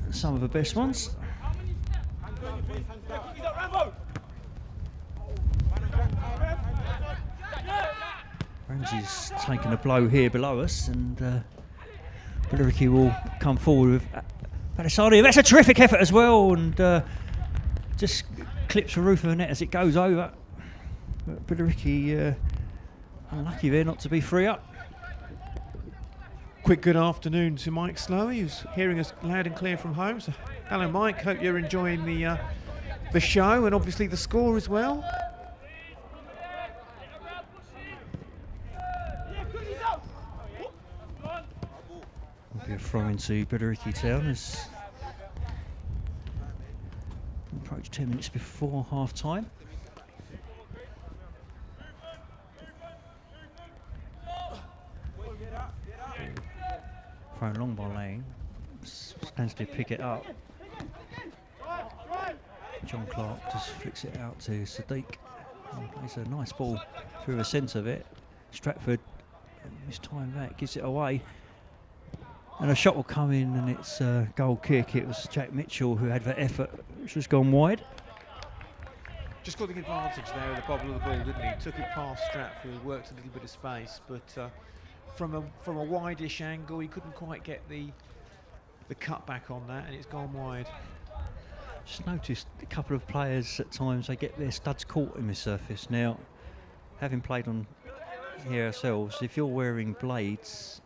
Speaker 1: some of the best ones. Ramsey's taken a blow here below us, and Billericay will come forward with Badasani. That's a terrific effort as well, and just clips the roof of the net as it goes over. But Billericay unlucky there not to be free up.
Speaker 2: Quick good afternoon to Mike Slowey, who's hearing us loud and clear from home. So, hello Mike, hope you're enjoying the show and obviously the score as well.
Speaker 1: Will be a throw into Billericay Town as approach 10 minutes before half time. Thrown long by Lang. Stands to pick it up. John Clark just flicks it out to Sadiq. Plays a nice ball through the centre of it. Stratford mistime that, gives it away. And a shot will come in, and it's a goal kick. It was Jack Mitchell who had that effort, which has gone wide.
Speaker 2: Just got the advantage there with the bobble of the ball, didn't he? Took it past Stratford, worked a little bit of space, but from a wide-ish angle, he couldn't quite get the cut back on that, and it's gone wide.
Speaker 1: Just noticed a couple of players at times, they get their studs caught in the surface. Now, having played on here ourselves, if you're wearing blades,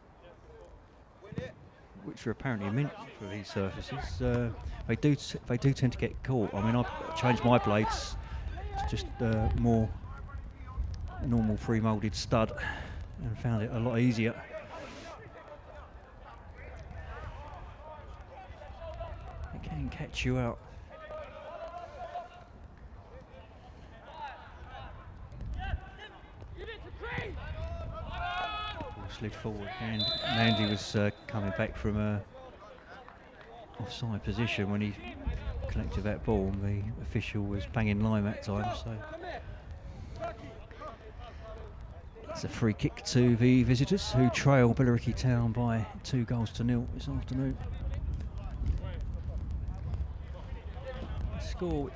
Speaker 1: which are apparently meant for these surfaces, they do tend to get caught. I mean, I've changed my blades to just more normal pre-moulded stud and found it a lot easier. It can catch you out. Slid forward, and Mandy was coming back from a offside position when he collected that ball, and the official was banging line that time, so it's a free kick to the visitors, who trail Billericay Town by 2-0 this afternoon. A score which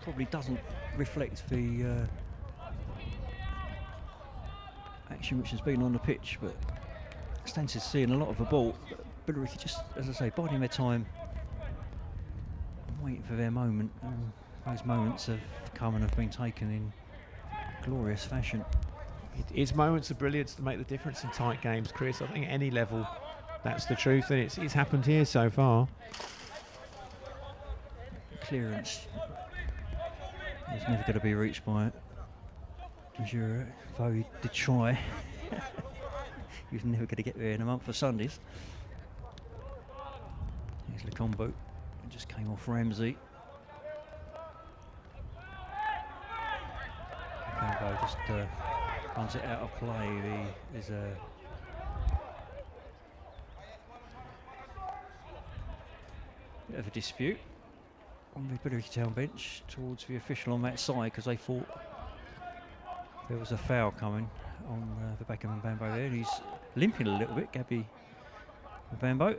Speaker 1: probably doesn't reflect the action which has been on the pitch, but Stance's seeing a lot of the ball. Billericay just, as I say, biding their time, waiting for their moment. Those moments have come and have been taken in glorious fashion.
Speaker 2: It's moments of brilliance that make the difference in tight games, Chris. I think at any level, that's the truth, and it's happened here so far.
Speaker 1: Clearance is never going to be reached by Jura, though he did try. He was never going to get there in a month of Sundays. Here's the combo. It just came off Ramsey. Combo just runs it out of play. There's a bit of a dispute on the Billericay Town bench towards the official on that side, because they thought there was a foul coming on the back of Mbambo there. He's limping a little bit, Gabby Mbambo.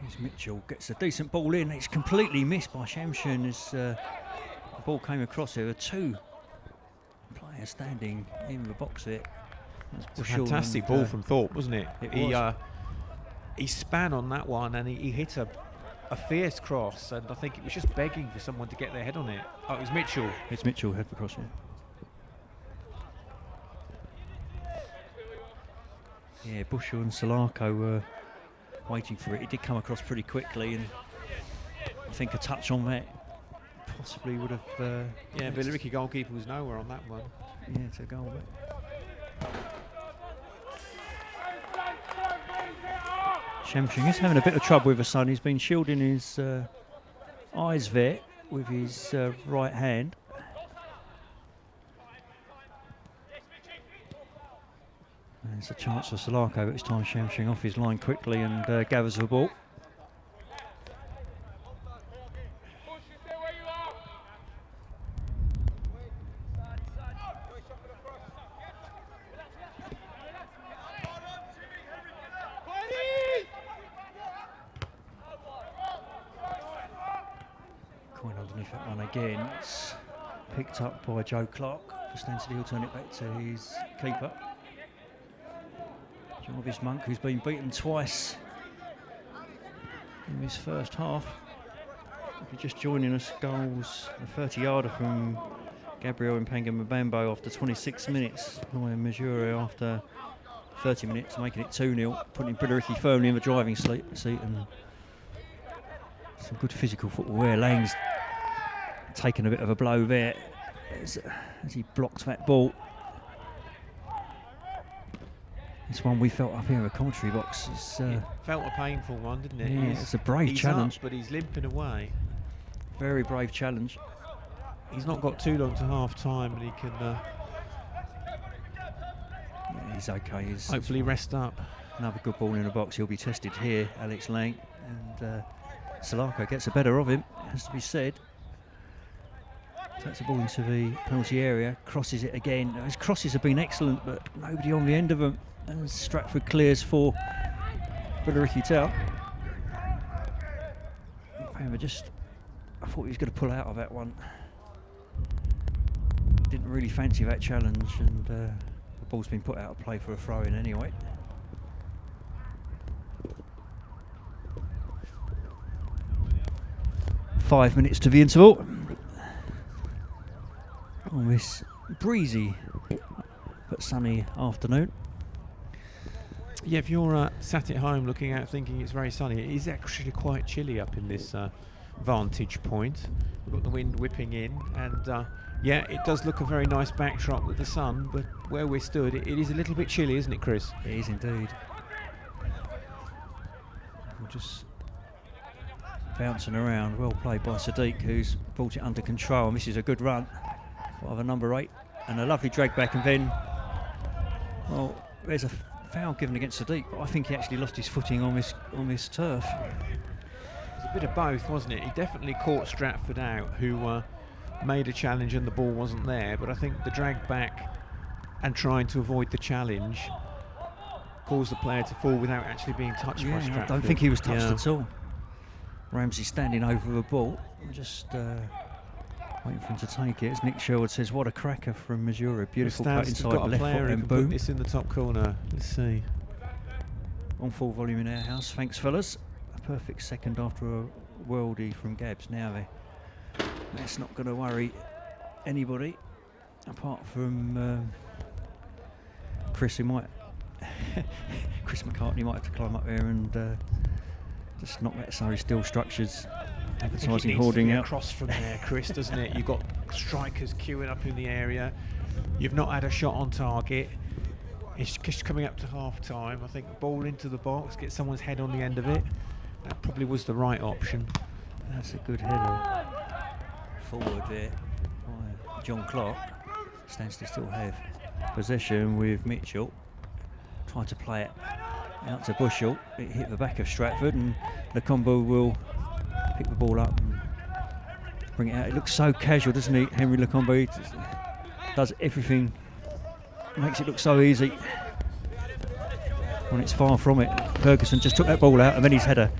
Speaker 1: Here's Mitchell, gets a decent ball in. It's completely missed by Shamshin as the ball came across. There were two players standing in the box there.
Speaker 2: It's a fantastic ball from Thorpe, wasn't it? He span on that one and he hit a fierce cross, and I think it was just begging for someone to get their head on it. Oh, it was Mitchell.
Speaker 1: It's Mitchell, head for cross, yeah. Yeah, Bushell and Salako were waiting for it. It did come across pretty quickly, and I think a touch on that possibly would have...
Speaker 2: yeah, Billericay goalkeeper was nowhere on that one.
Speaker 1: Yeah, to goal back. Shamshing is having a bit of trouble with the sun. He's been shielding his eyes there with his right hand. And there's a chance for Salako, but this time Shamshing off his line quickly and gathers the ball. Coin underneath that one again. It's picked up by Joe Clark. Costanza, he'll turn it back to his keeper. Jarvis Monk, who's been beaten twice in this first half. If you're just joining us, goals, a 30-yarder from Gabriel Mpanga Mbambo after 26 minutes. Noyan Majure after 30 minutes, making it 2-0, putting Billericay firmly in the driving seat, and some good physical football there. Lang's taken a bit of a blow there as he blocked that ball. It's one we felt up here in the commentary box.
Speaker 2: It felt a painful one, didn't it?
Speaker 1: Yeah, it's a brave challenge.
Speaker 2: Up, but he's limping away.
Speaker 1: Very brave challenge.
Speaker 2: He's not got too long to half time, and he can
Speaker 1: yeah, he's okay. He's
Speaker 2: hopefully rest up.
Speaker 1: Another good ball in the box. He'll be tested here, Alex Lang. And Salako gets the better of him, has to be said. Takes the ball into the penalty area, crosses it again. His crosses have been excellent, but nobody on the end of them. And Stratford clears for Billericay Town. I thought he was going to pull out of that one. Didn't really fancy that challenge, and the ball's been put out of play for a throw-in anyway. Five minutes to the interval. On this breezy but sunny afternoon.
Speaker 2: Yeah, if you're sat at home looking out thinking it's very sunny, it is actually quite chilly up in this vantage point. We've got the wind whipping in, and yeah, it does look a very nice backdrop with the sun, but where we're stood, it is a little bit chilly, isn't it, Chris?
Speaker 1: It is indeed. We're just bouncing around. Well played by Sadiq, who's brought it under control, and this is a good run by the number 8, and a lovely drag back, and then, well, there's a foul given against Sadiq, but I think he actually lost his footing on this turf.
Speaker 2: It was a bit of both, wasn't it? He definitely caught Stratford out, who made a challenge and the ball wasn't there, but I think the drag back and trying to avoid the challenge caused the player to fall without actually being touched by Stratford.
Speaker 1: I don't think he was touched at all. Ramsey standing over the ball, just waiting for him to take it. As Nick Sherwood says, what a cracker from Missouri. Beautiful cut inside left foot and boom.
Speaker 2: Put this in the top corner. Let's see.
Speaker 1: On full volume in our house. Thanks, fellas. perfect second after a worldie from Gabs. Now that's not going to worry anybody apart from Chris, who might Chris McCartney might have to climb up there and just knock that Surrey Steel Structures advertising hoarding out.
Speaker 2: Across from there, Chris, doesn't it? You've got strikers queuing up in the area. You've not had a shot on target. It's just coming up to half time. I think ball into the box, get someone's head on the end of it. That probably was the right option.
Speaker 1: That's a good header forward there by John Clark. Stands to still have possession with Mitchell. Tried to play it out to Bushell. It hit the back of Stratford, and the combo will pick the ball up and bring it out. It looks so casual, doesn't he, Henry Lecombe? He does everything, makes it look so easy when it's far from it. Ferguson just took that ball out, and then he's had a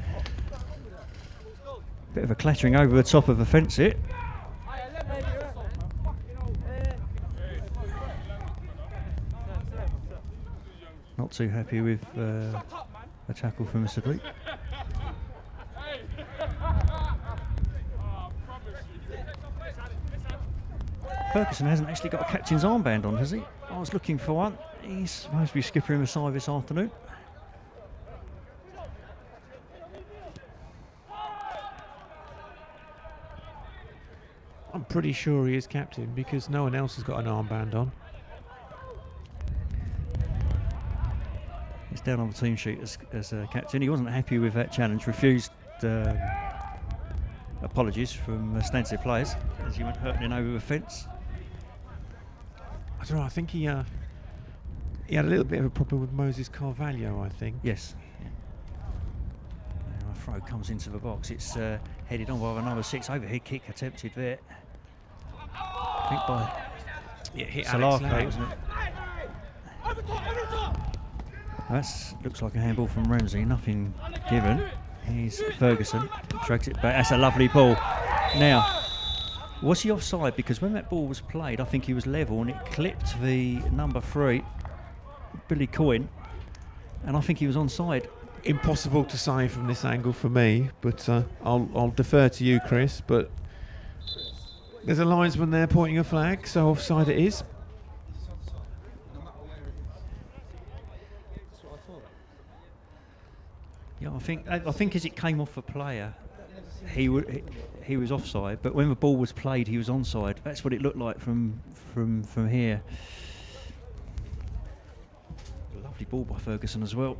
Speaker 1: bit of a clattering over the top of the fence here. Not too happy with a tackle from Sadiq. Ferguson hasn't actually got a captain's armband on, has he? I was looking for one. He's supposed to be skippering the side this afternoon.
Speaker 2: I'm pretty sure he is captain because no one else has got an armband on.
Speaker 1: He's down on the team sheet as a captain. He wasn't happy with that challenge, refused apologies from Stansted players as he went hurtling over the fence.
Speaker 2: I don't know, I think he had a little bit of a problem with Moses Carvalho, I think.
Speaker 1: Yes. Yeah. A throw comes into the box. It's headed on by the number 6. Overhead kick attempted there. I think by
Speaker 2: Hit
Speaker 1: Salako, wasn't it? That looks like a handball from Ramsey. Nothing given. Here's Ferguson. Drags it back. That's a lovely ball. Now, was he offside? Because when that ball was played, I think he was level and it clipped the number 3, Billy Coyne, and I think he was onside.
Speaker 2: Impossible to say from this angle for me, but I'll defer to you, Chris. But there's a linesman there pointing a flag, so offside it is.
Speaker 1: Yeah, I think as it came off a player, he was offside. But when the ball was played, he was onside. That's what it looked like from here. Lovely ball by Ferguson as well.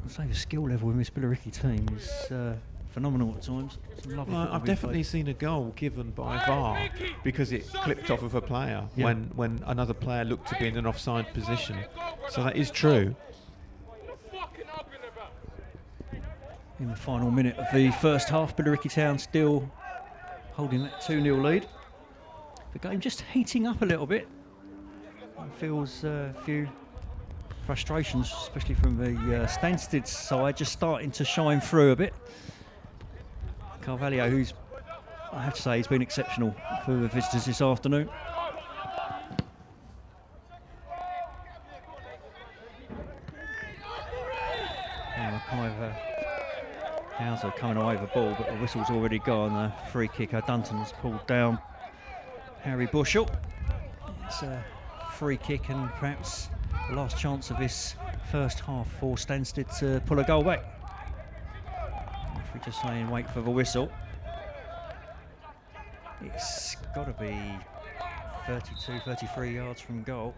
Speaker 1: I'd say the skill level in this Billericay team is phenomenal at times.
Speaker 2: Well, I've definitely seen a goal given by VAR because it clipped off of a player when another player looked to be in an offside position. So that is true.
Speaker 1: In the final minute of the first half, Billericay Town still holding that 2-0 lead. The game just heating up a little bit. It feels a few frustrations, especially from the Stansted side, just starting to shine through a bit. Carvalho, who's, I have to say, he's been exceptional for the visitors this afternoon. Hauser coming away with the ball, but the whistle's already gone. The free kicker, Dunton's pulled down Harry Bushell. It's a free kick and perhaps the last chance of this first half for Stansted to pull a goal back. If we're just saying wait for the whistle. It's got to be 32, 33 yards from goal.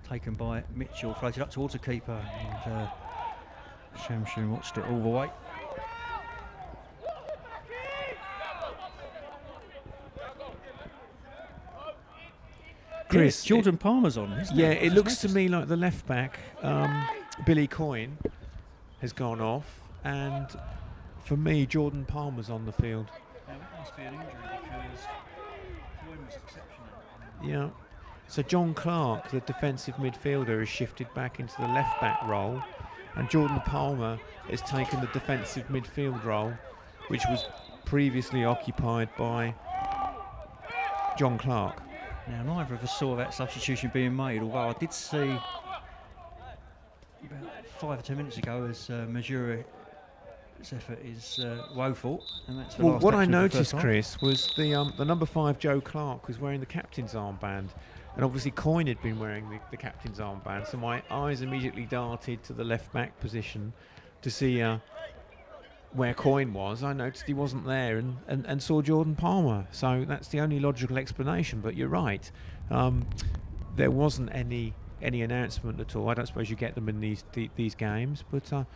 Speaker 1: Taken by Mitchell, floated up towards the keeper, and Shamshu watched it all the way.
Speaker 2: Chris,
Speaker 1: Jordan Palmer's on, isn't
Speaker 2: yeah,
Speaker 1: it?
Speaker 2: it looks to me like the left back, Billy Coyne, has gone off, and for me, Jordan Palmer's on the field.
Speaker 1: Now that must be an injury because Coyne was exceptional.
Speaker 2: Yeah. So John Clark, the defensive midfielder, has shifted back into the left back role, and Jordan Palmer has taken the defensive midfield role, which was previously occupied by John Clark.
Speaker 1: Now neither of us saw that substitution being made, although I did see about 5 or 10 minutes ago as Majura's effort is woeful, and that's the
Speaker 2: Well,
Speaker 1: last
Speaker 2: what I
Speaker 1: action of the
Speaker 2: noticed,
Speaker 1: first half.
Speaker 2: Chris, was the number 5 Joe Clark was wearing the captain's armband, and obviously Coyne had been wearing the captain's armband. So my eyes immediately darted to the left back position to see where Coyne was. I noticed he wasn't there, and saw Jordan Palmer. So that's the only logical explanation. But you're right, there wasn't any announcement at all. I don't suppose you get them in these games, but.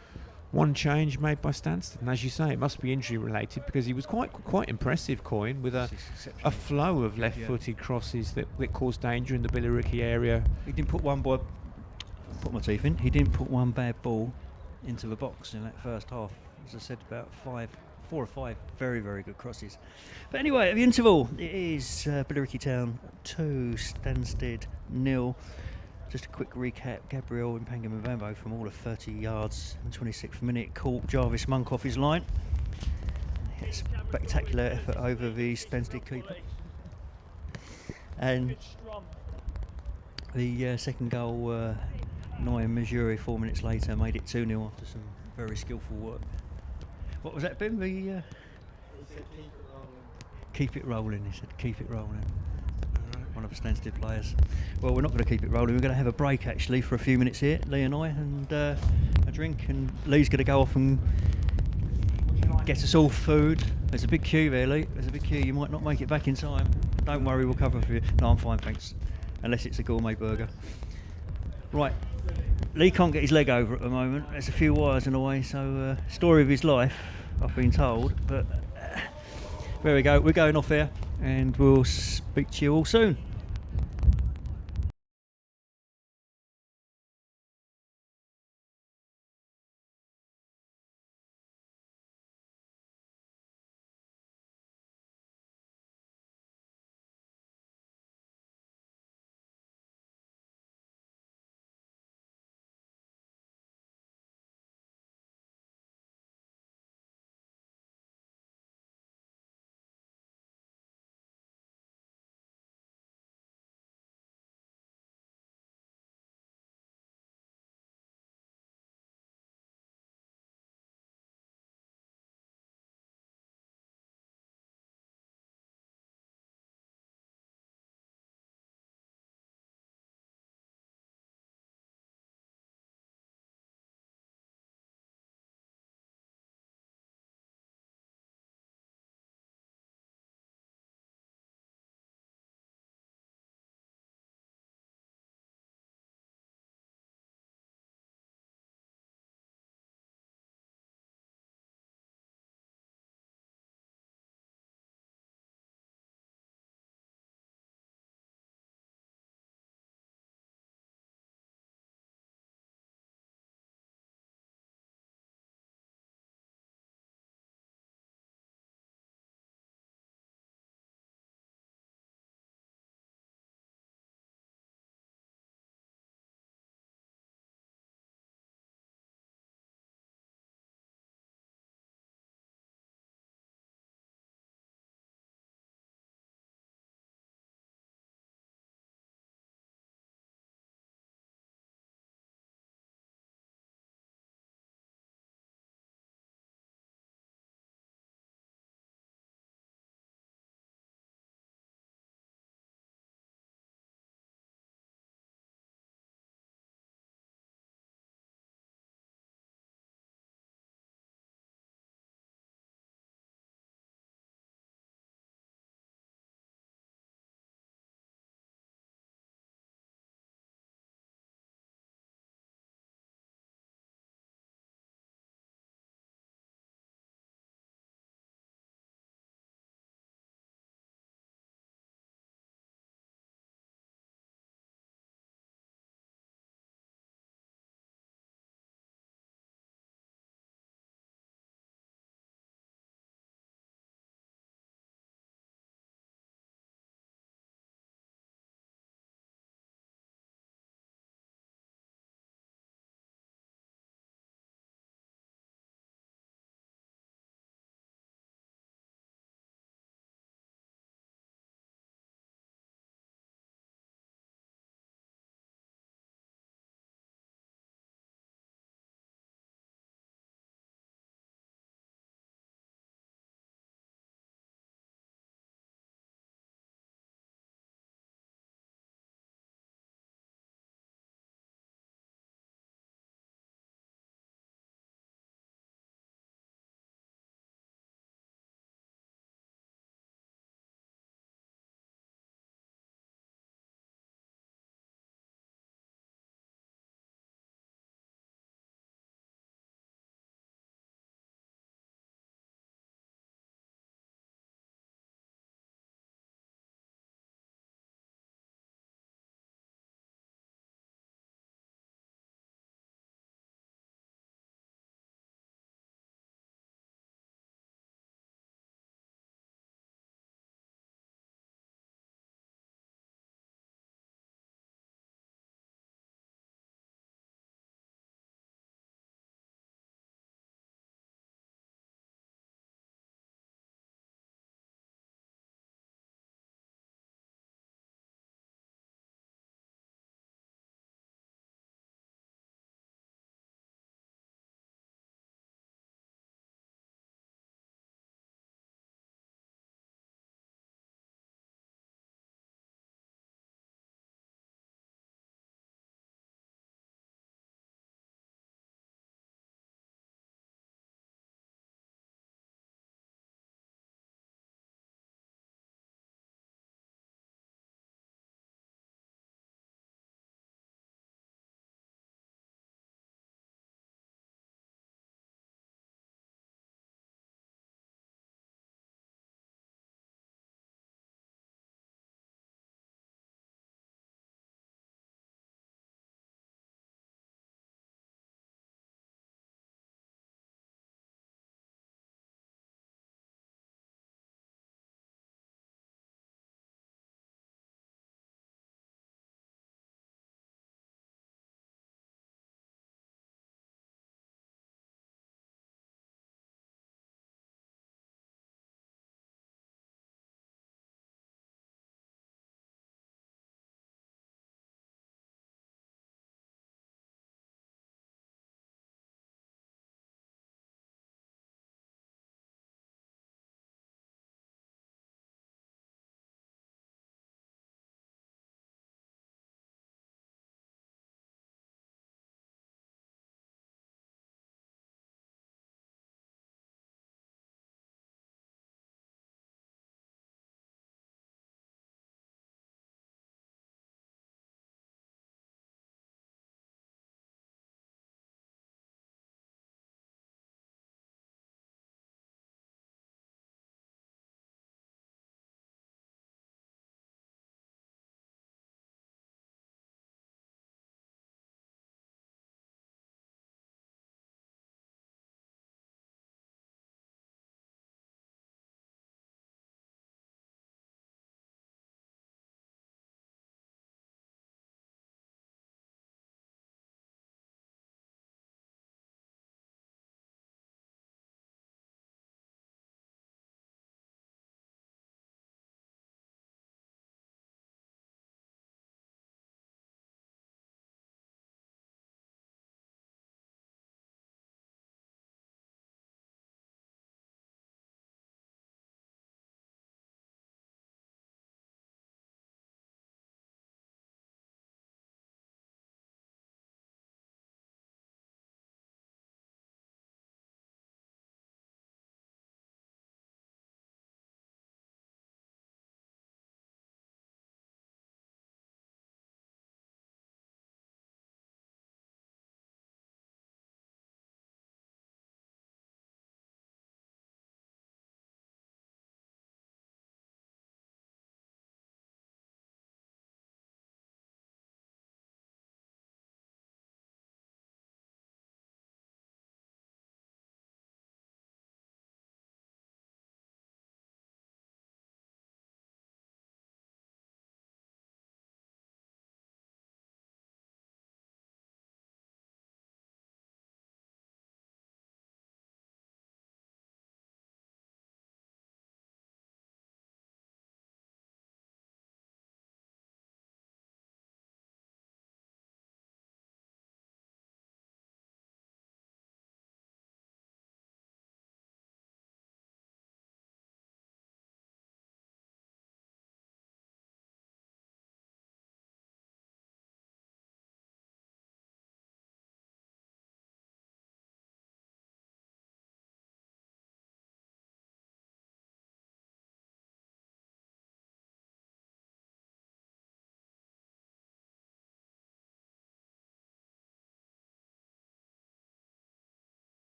Speaker 2: One change made by Stansted, and as you say, it must be injury related because he was quite impressive, Coyne, with a flow of left-footed crosses that caused danger in the Billericay area.
Speaker 1: He didn't put one put my teeth in. He didn't put one bad ball into the box in that first half. As I said, about 4 or 5 very, very good crosses. But anyway, at the interval, it is Billericay Town 2, Stansted 0. Just a quick recap, Gabriel Mpanga-Mbambo from all of 30 yards in 26th minute caught Jarvis Monk off his line. Spectacular effort over the Stansted keeper. And the second goal, Noyan Majuri 4 minutes later made it 2-0 after some very skillful work. What was that, Ben? The keep it rolling, he said, keep it rolling. One of the Stansted players. Well, we're not going to keep it rolling. We're going to have a break actually for a few minutes here, Lee and I, and a drink. And Lee's going to go off and get us all food. There's a big queue there, Lee. There's a big queue. You might not make it back in time. Don't worry, we'll cover for you. No, I'm fine, thanks. Unless it's a gourmet burger. Right. Lee can't get his leg over at the moment. There's a few wires in the way, so story of his life, I've been told. But there we go. We're going off here, and we'll speak to you all soon.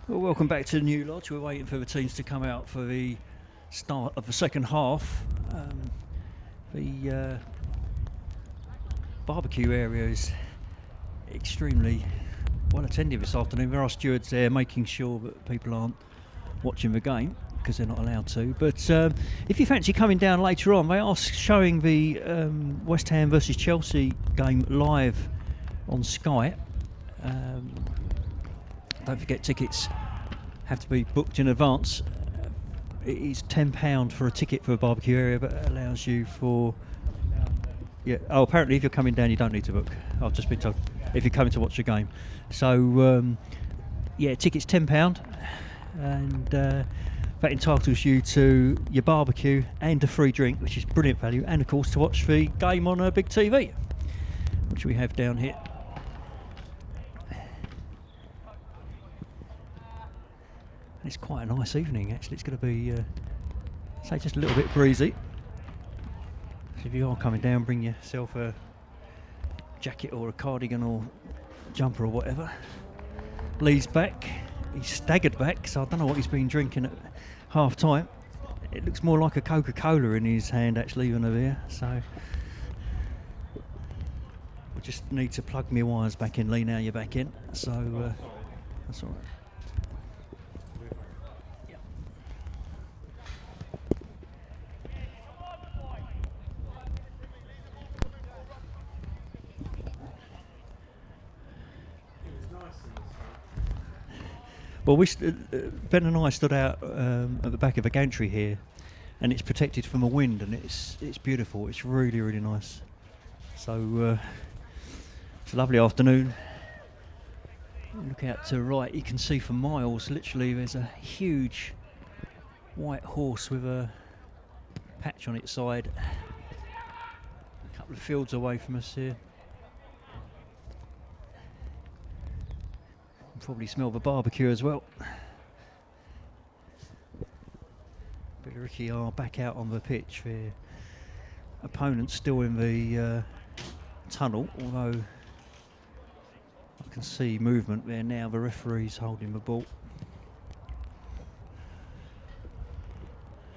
Speaker 1: Well, welcome back to the New Lodge. We're waiting for the teams to come out for the start of the second half. The barbecue area is extremely well attended this afternoon. There are stewards there making sure that people aren't watching the game because they're not allowed to. But if you fancy coming down later on, they are showing the West Ham versus Chelsea game live on Sky. Don't forget, tickets have to be booked in advance. It is £10 for a ticket for a barbecue area, but it allows you for... Yeah. Oh, apparently if you're coming down, you don't need to book. I've just been told if you're coming to watch the game. So, yeah, tickets £10, and that entitles you to your barbecue and a free drink, which is brilliant value, and of course to watch the game on a big TV, which we have down here. It's quite a nice evening, actually. It's going to be, say, just a little bit breezy. So if you are coming down, bring yourself a jacket or a cardigan or jumper or whatever. Lee's back. He's staggered back, so I don't know what he's been drinking at half time. It looks more like a Coca-Cola in his hand, actually, than a beer. So we just need to plug my wires back in, Lee. Now you're back in, so that's all right. Well, Ben and I stood out at the back of a gantry here, and it's protected from the wind, and it's beautiful. It's really, really nice. So it's a lovely afternoon. Look out to the right, you can see for miles. Literally, there's a huge white horse with a patch on its side. A couple of fields away from us here. Probably smell the barbecue as well. Billericay are back out on the pitch. Their opponents still in the tunnel, although I can see movement there now. The referee's holding the ball.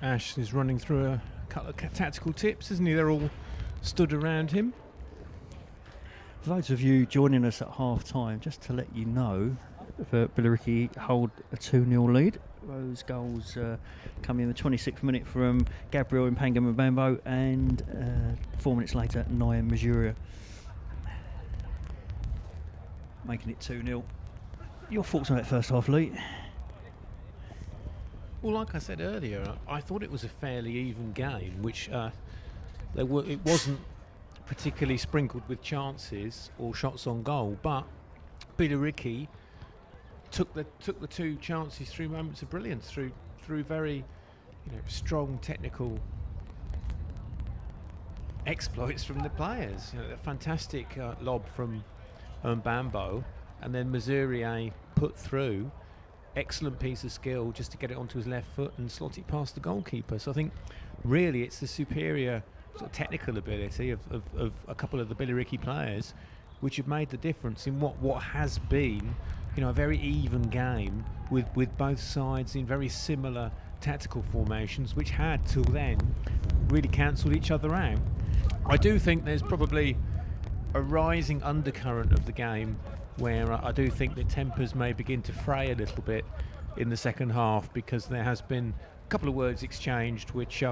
Speaker 2: Ash is running through a couple of tactical tips, isn't he? They're all stood around him.
Speaker 1: For those of you joining us at half time, just to let you know that Billericay hold a 2-0 lead. Those goals come in the 26th minute from Gabriel Impanga Mbambo, and 4 minutes later, Nyan Majuria, making it 2-0. Your thoughts on that first half, Lee?
Speaker 2: Well, like I said earlier, I thought it was a fairly even game, which it wasn't particularly sprinkled with chances or shots on goal, but Billericay took the two chances through moments of brilliance, through very strong technical exploits from the players. A fantastic lob from Mbambo, and then Mazurier put through. Excellent piece of skill just to get it onto his left foot and slot it past the goalkeeper. So I think really it's the superior sort of technical ability of a couple of the Billericay players which have made the difference in what has been a very even game with both sides in very similar tactical formations, which had till then really cancelled each other out. I do think there's probably a rising undercurrent of the game where I do think that tempers may begin to fray a little bit in the second half, because there has been a couple of words exchanged which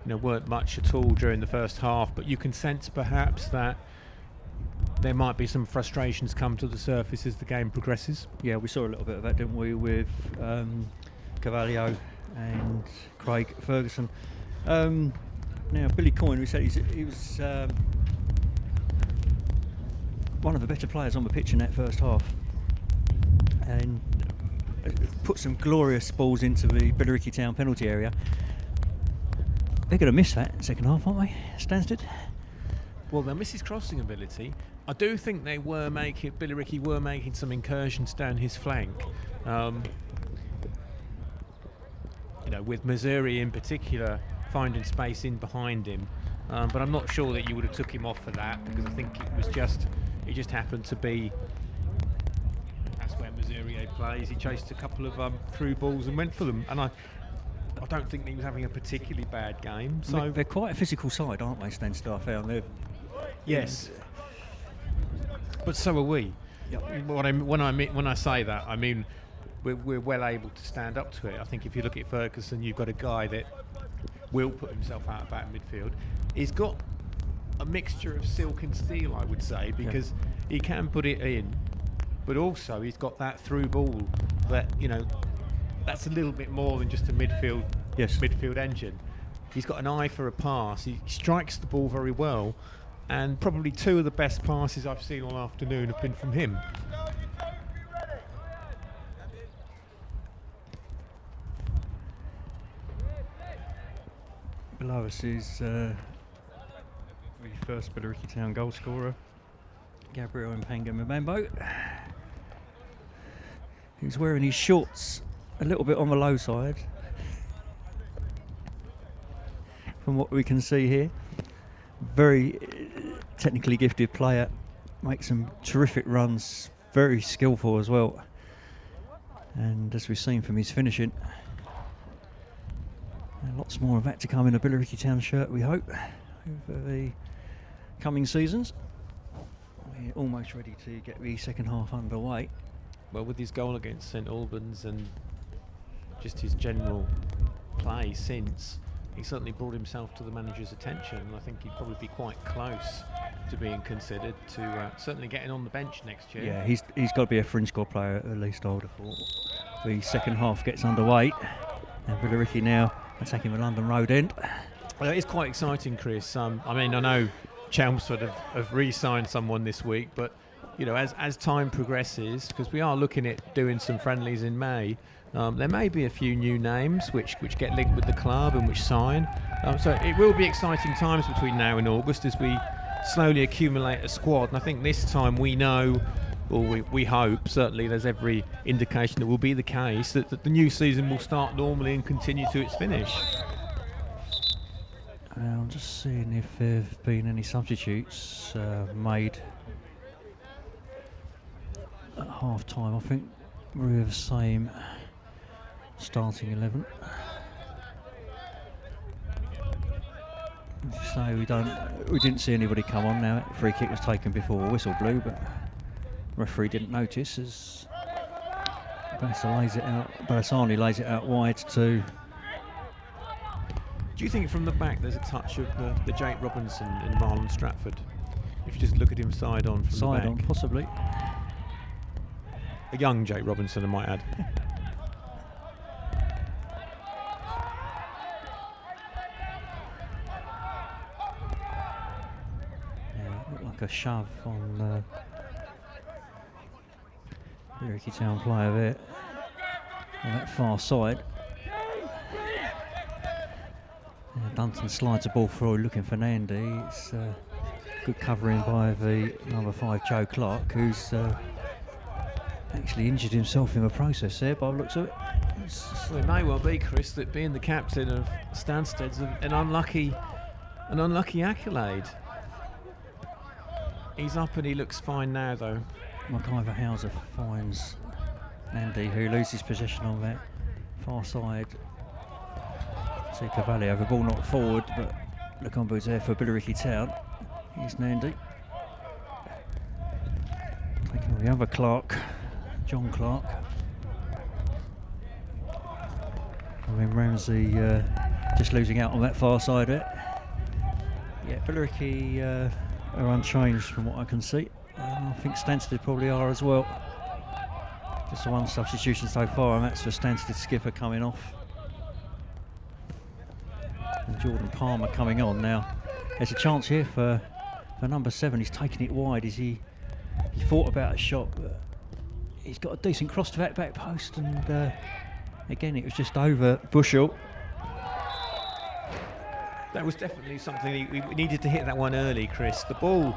Speaker 2: weren't much at all during the first half, but you can sense perhaps that there might be some frustrations come to the surface as the game progresses.
Speaker 1: Yeah, we saw a little bit of that, didn't we, with Carvalho and Craig Ferguson. Now, Billy Coyne, we said he was one of the better players on the pitch in that first half, and put some glorious balls into the Billericay Town penalty area. They're going to miss that in the second half, aren't they, Stansted?
Speaker 2: Well, they'll miss his crossing ability. I do think Billericay were making some incursions down his flank. With Missouri in particular finding space in behind him. But I'm not sure that you would have took him off for that, because I think it just happened to be that's where Missouri area plays. He chased a couple of through balls and went for them. And I don't think he was having a particularly bad game. So
Speaker 1: They're quite a physical side, aren't they, Stanstead? I found.
Speaker 2: Yes. But so are we.
Speaker 1: Yep.
Speaker 2: When I say that, I mean we're well able to stand up to it. I think if you look at Ferguson, you've got a guy that will put himself out back midfield. He's got a mixture of silk and steel, I would say, because he can put it in, but also he's got that through ball that, that's a little bit more than just a midfield engine. He's got an eye for a pass. He strikes the ball very well, and probably two of the best passes I've seen all afternoon have been from him.
Speaker 1: Below us is the first Billericay Town goal scorer, Gabriel Mpanga-Mbembo. He's wearing his shorts a little bit on the low side, from what we can see here. Very technically gifted player, makes some terrific runs, very skillful as well. And as we've seen from his finishing, lots more of that to come in a Billericay Town shirt, we hope, over the coming seasons. We're almost ready to get the second half underway.
Speaker 2: Well, with his goal against St Albans and just his general play since, he certainly brought himself to the manager's attention, and I think he'd probably be quite close to being considered to certainly getting on the bench next year.
Speaker 1: Yeah, he's got to be a fringe squad player at least, I would have thought. The second half gets underway, and Billericay now attacking the London Road end.
Speaker 2: Well, it is quite exciting, Chris. I mean, I know Chelmsford have re-signed someone this week, but as time progresses, because we are looking at doing some friendlies in May, there may be a few new names which get linked with the club and which sign. So it will be exciting times between now and August as we slowly accumulate a squad. And I think this time we know, or we hope, certainly there's every indication that will be the case, that the new season will start normally and continue to its finish.
Speaker 1: I'm just seeing if there have been any substitutes made at half time. I think we're the same starting 11. So we didn't see anybody come on now. Free kick was taken before a whistle blew, but referee didn't notice as Bassani lays it out wide to.
Speaker 2: Do you think from the back there's a touch of the Jake Robinson in Marlon Stratford? If you just look at him side on from the back.
Speaker 1: Side on, possibly.
Speaker 2: A young Jake Robinson, I might add.
Speaker 1: Yeah, looked like a shove on Billericay Town player there on that far side. Dunton slides the ball through, looking for Nandy. It's good covering by the number 5 Joe Clark, who's actually injured himself in the process there by the looks of it.
Speaker 2: Well, it may well be, Chris, that being the captain of Stanstead's an unlucky accolade. He's up and he looks fine now, though.
Speaker 1: McIver Hauser finds Nandy, who loses possession on that far side. See Cavalli over the ball knocked forward, but Lecombe's there for Billericay Town. Here's Nandy. Taking on the other Clark, John Clark. And then Ramsey just losing out on that far side of it. Yeah, Billericay are unchanged from what I can see. I think Stanstead probably are as well. Just the one substitution so far, and that's for Stanstead skipper coming off. And Jordan Palmer coming on now. There's a chance here for number 7. He's taking it wide. He thought about a shot, but he's got a decent cross to that back post, and again it was just over Bushell.
Speaker 2: That was definitely something we needed to hit that one early, Chris. The ball,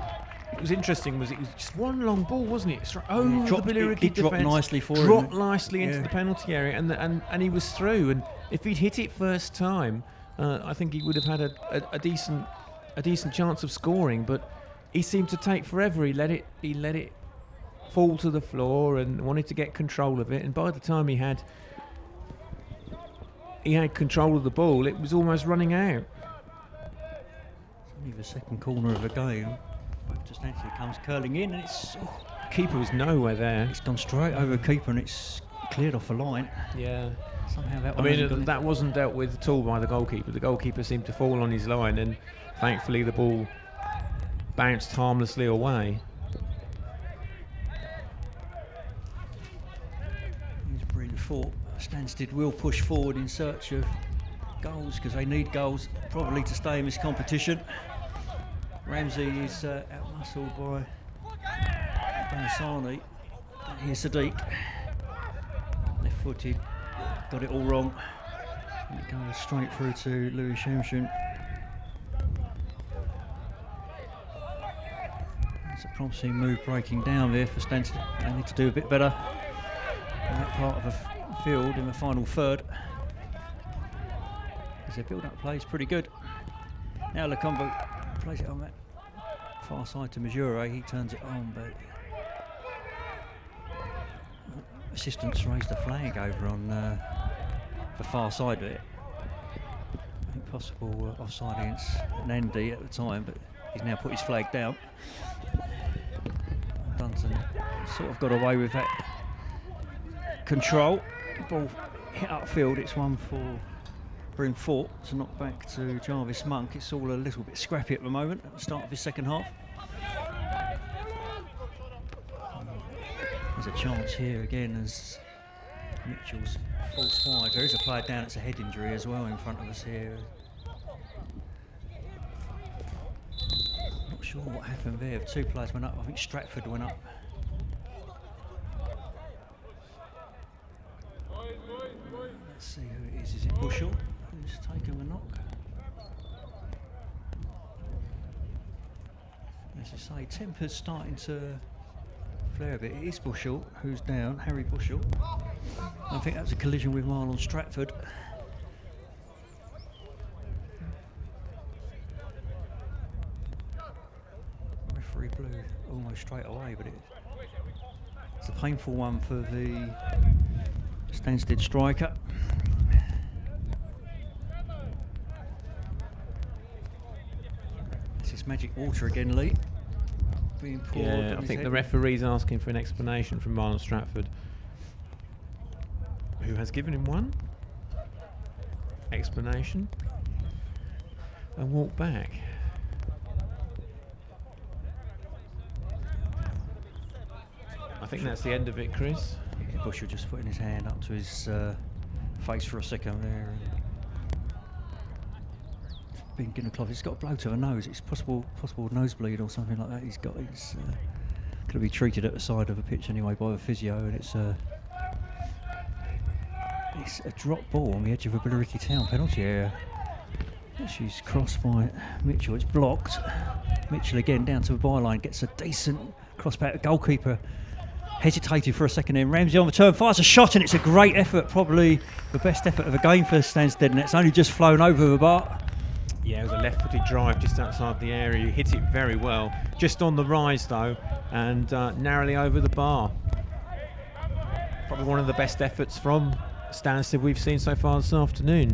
Speaker 2: it was interesting, it was just one long ball, wasn't it?
Speaker 1: It dropped nicely for him.
Speaker 2: Dropped nicely into the penalty area, and he was through. And if he'd hit it first time, I think he would have had a decent chance of scoring. But he seemed to take forever. He let it fall to the floor and wanted to get control of it. And by the time he had control of the ball, it was almost running out.
Speaker 1: It's only the second corner of the game. Just actually comes curling in, and it's
Speaker 2: Keeper was nowhere there.
Speaker 1: it's gone straight over the keeper, and it's cleared off the line.
Speaker 2: Yeah.
Speaker 1: Somehow that
Speaker 2: I
Speaker 1: one hasn't
Speaker 2: mean,
Speaker 1: gone
Speaker 2: that wasn't dealt with at all by the goalkeeper. The goalkeeper seemed to fall on his line, and thankfully the ball bounced harmlessly away.
Speaker 1: He's brilliant fought. Stansted will push forward in search of goals because they need goals probably to stay in this competition. Ramsey is out-muscled by Banasani. Here's Sadiq. Left-footed. Got it all wrong. And it goes straight through to Louis Shamshun. It's a promising move breaking down there for Stansted. They need to do a bit better in that part of the field in the final third. Because their build-up play is pretty good. Now Lacombe plays it on that far side to Majure. He turns it on, but assistants raised the flag over on the far side of it. I think possible offside against Nandi at the time, but he's now put his flag down. Dunson sort of got away with that control. Ball hit upfield. It's one for Bryn Fort to knock back to Jarvis Monk. It's all a little bit scrappy at the moment at the start of his second half. There's a chance here again as Mitchell's false wide. There is a player down. It's a head injury as well in front of us here. Not sure what happened there. Two players went up. I think Stratford went up. Let's see who it is. Is it Bushell who's taken the knock? As I say, temper's starting to flare a bit. It is Bushell who's down, Harry Bushell. I think that was a collision with Marlon Stratford. Referee blew almost straight away, but it's a painful one for the Stansted striker. This is magic water again, Lee. Being poured
Speaker 2: Yeah,
Speaker 1: on
Speaker 2: I think
Speaker 1: his
Speaker 2: the
Speaker 1: head.
Speaker 2: referee's asking for an explanation from Marlon Stratford, who has given him one explanation and walked back. I think that's the end of it, Chris.
Speaker 1: Bushell just putting his hand up to his face for a second there. Been given a cloth. He's got a blow to the nose. It's possible nosebleed or something like that. He's got. He's going to be treated at the side of the pitch anyway by the physio, and it's a drop ball on the edge of a Billericay Town penalty area. She's crossed by Mitchell. It's blocked. Mitchell again down to the byline, gets a decent cross back. The goalkeeper hesitated for a second then. Ramsey on the turn, fires a shot, and it's a great effort, probably the best effort of the game for Stansted, and it's only just flown over the bar.
Speaker 2: Yeah, it was a left-footed drive just outside the area. He hit it very well. Just on the rise, though, and narrowly over the bar. Probably one of the best efforts from Stansted we've seen so far this afternoon.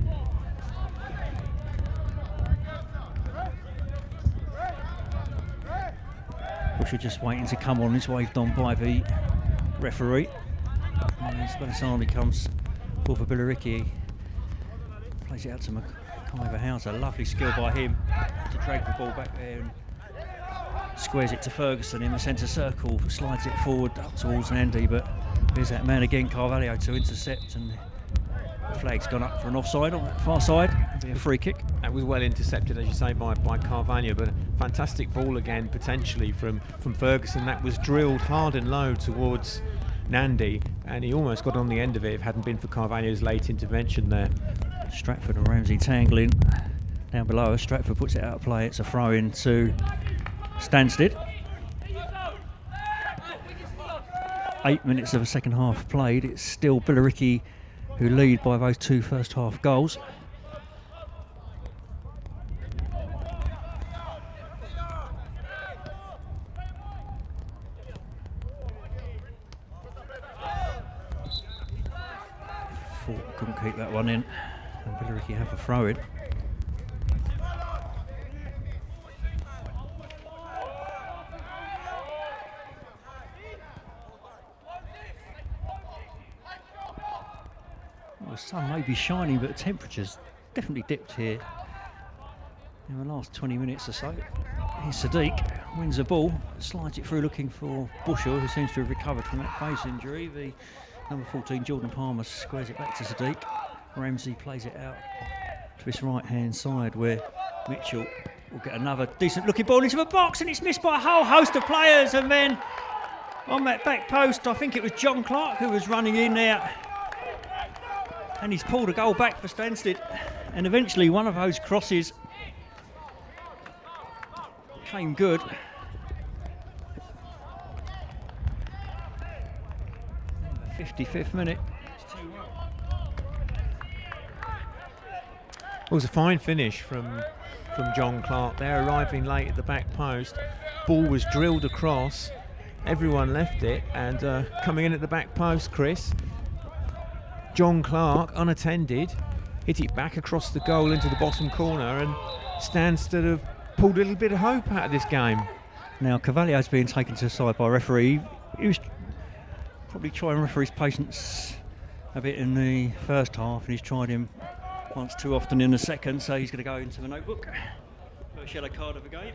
Speaker 1: Busher just waiting to come on. It's waved on by the referee. And Spanisani comes for Billericay. Plays it out to Mackay House. A lovely skill by him to drag the ball back there and squares it to Ferguson in the centre circle. Slides it forward up towards Andy, but there's that man again, Carvalho, to intercept, and the flag's gone up for an offside on that far side. It'll be a free kick.
Speaker 2: That was well intercepted, as you say, by Carvalho, but a fantastic ball again, potentially from Ferguson. That was drilled hard and low towards Nandi, and he almost got on the end of it if it hadn't been for Carvalho's late intervention there.
Speaker 1: Stratford and Ramsey tangling down below us. Stratford puts it out of play. It's a throw in to Stansted. 8 minutes of the second half played. It's still Billericay who lead by those two first half goals. thought couldn't keep that one in. And Billericay have a throw in. Well, the sun may be shining, but the temperature's definitely dipped here in the last 20 minutes or so. Here's Sadiq, wins the ball, slides it through looking for Bushell, who seems to have recovered from that face injury. The number 14, Jordan Palmer, squares it back to Sadiq. Ramsey plays it out to his right-hand side, where Mitchell will get another decent-looking ball into the box, and it's missed by a whole host of players. And then on that back post, I think it was John Clark who was running in there, and he's pulled a goal back for Stansted. And eventually one of those crosses came good. The 55th minute.
Speaker 2: It was a fine finish from John Clark there, arriving late at the back post. Ball was drilled across, everyone left it, and coming in at the back post, Chris, John Clark, unattended, hit it back across the goal into the bottom corner, and Stansted have pulled a little bit of hope out of this game.
Speaker 1: Now Cavallier's being taken to the side by a referee. He was probably trying to referee his patience a bit in the first half, and he's tried him once too often in the second, so he's going to go into the notebook. First yellow card of the game.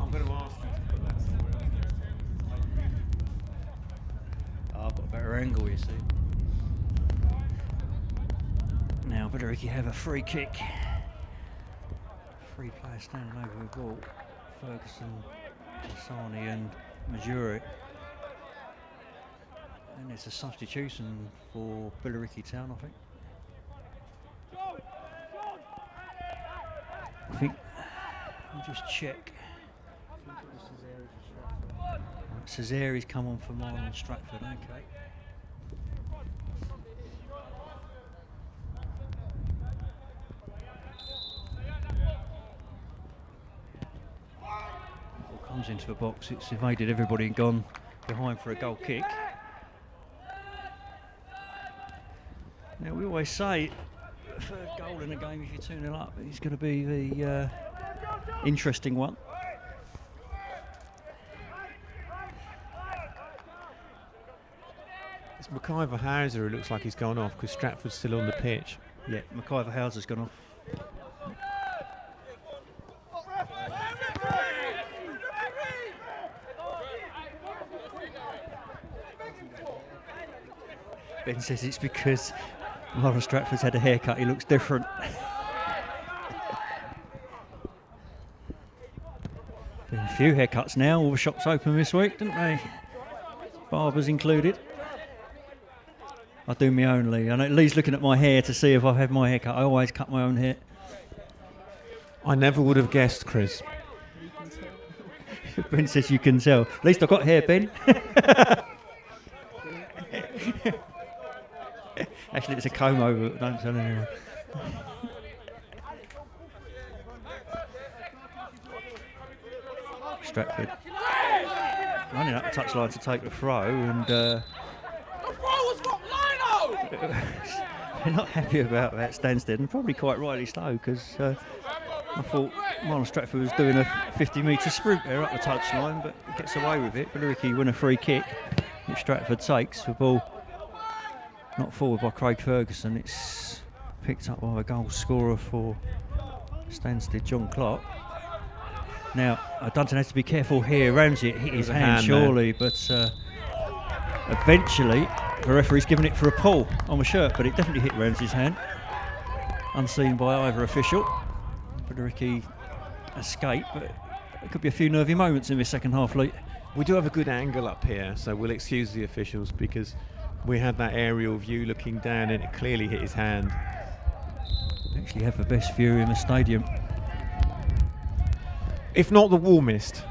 Speaker 2: I'm going to ask you to put that somewhere else.
Speaker 1: I've got a better angle, you see. Now Billericay have a free kick. Three players standing over the ball. Ferguson, Asani and Majuri. And it's a substitution for Billericay Town, I think. I think, I'll just check. Cesari's come on for Marlon Stratford, okay. Comes into the box, it's evaded everybody and gone behind for a goal kick. Now we always say the third goal in a game, if you're 2-0 up, is going to be the interesting one.
Speaker 2: It's McIver Hauser who looks like he's gone off because Stratford's still on the pitch.
Speaker 1: Yeah, McIver Hauser's gone off. Ben says it's because Marlon Stratford's had a haircut, he looks different. Been a few haircuts now, all the shops open this week, didn't they? Barbers included. I do my own, Lee. I know Lee's looking at my hair to see if I've had my hair cut. I always cut my own hair.
Speaker 2: I never would have guessed, Chris.
Speaker 1: Ben says you can tell. At least I've got hair, Ben. Actually, it's a comb over, don't tell anyone. Stratford running up the touchline to take the throw, and they're not happy about that, Stansted, and probably quite rightly so, because I thought Marlon Stratford was doing a 50-metre sprint there up the touchline, but gets away with it. Billericay win a free kick, which Stratford takes. The ball knocked forward by Craig Ferguson. It's picked up by a goal scorer for Stansted, John Clark. Now, Dunton has to be careful here. Ramsey hit his hand surely, but eventually the referee's given it for a pull on the shirt, but it definitely hit Ramsey's hand, unseen by either official. Billericay escape, but there could be a few nervy moments in this second half, Lee.
Speaker 2: We do have a good angle up here, so we'll excuse the officials because we had that aerial view looking down and it clearly hit his hand.
Speaker 1: We actually have the best view in the stadium.
Speaker 2: If not the warmest.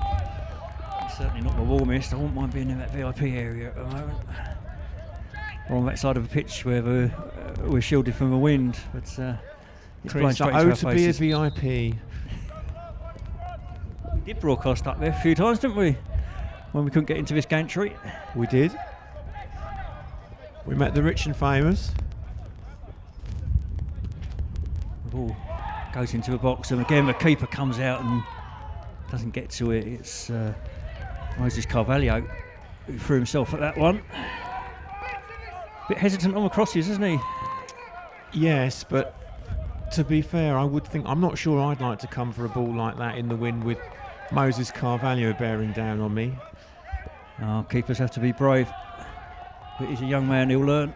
Speaker 1: It's certainly not the warmest. I wouldn't mind being in that VIP area at the moment. Or on that side of the pitch where we're shielded from the wind. But It's blown
Speaker 2: Chris,
Speaker 1: straight
Speaker 2: I
Speaker 1: into
Speaker 2: owe
Speaker 1: our
Speaker 2: to be a
Speaker 1: faces.
Speaker 2: VIP.
Speaker 1: We did broadcast up there a few times, didn't we? When we couldn't get into this gantry.
Speaker 2: We did. We met the rich and famous.
Speaker 1: The ball goes into a box, and again the keeper comes out and doesn't get to it. It's Moses Carvalho who threw himself at that one. Bit hesitant on the crosses, isn't he?
Speaker 2: Yes, but to be fair, I would think, I'm not sure I'd like to come for a ball like that in the wind with Moses Carvalho bearing down on me.
Speaker 1: Oh, keepers have to be brave. But he's a young man, he'll learn.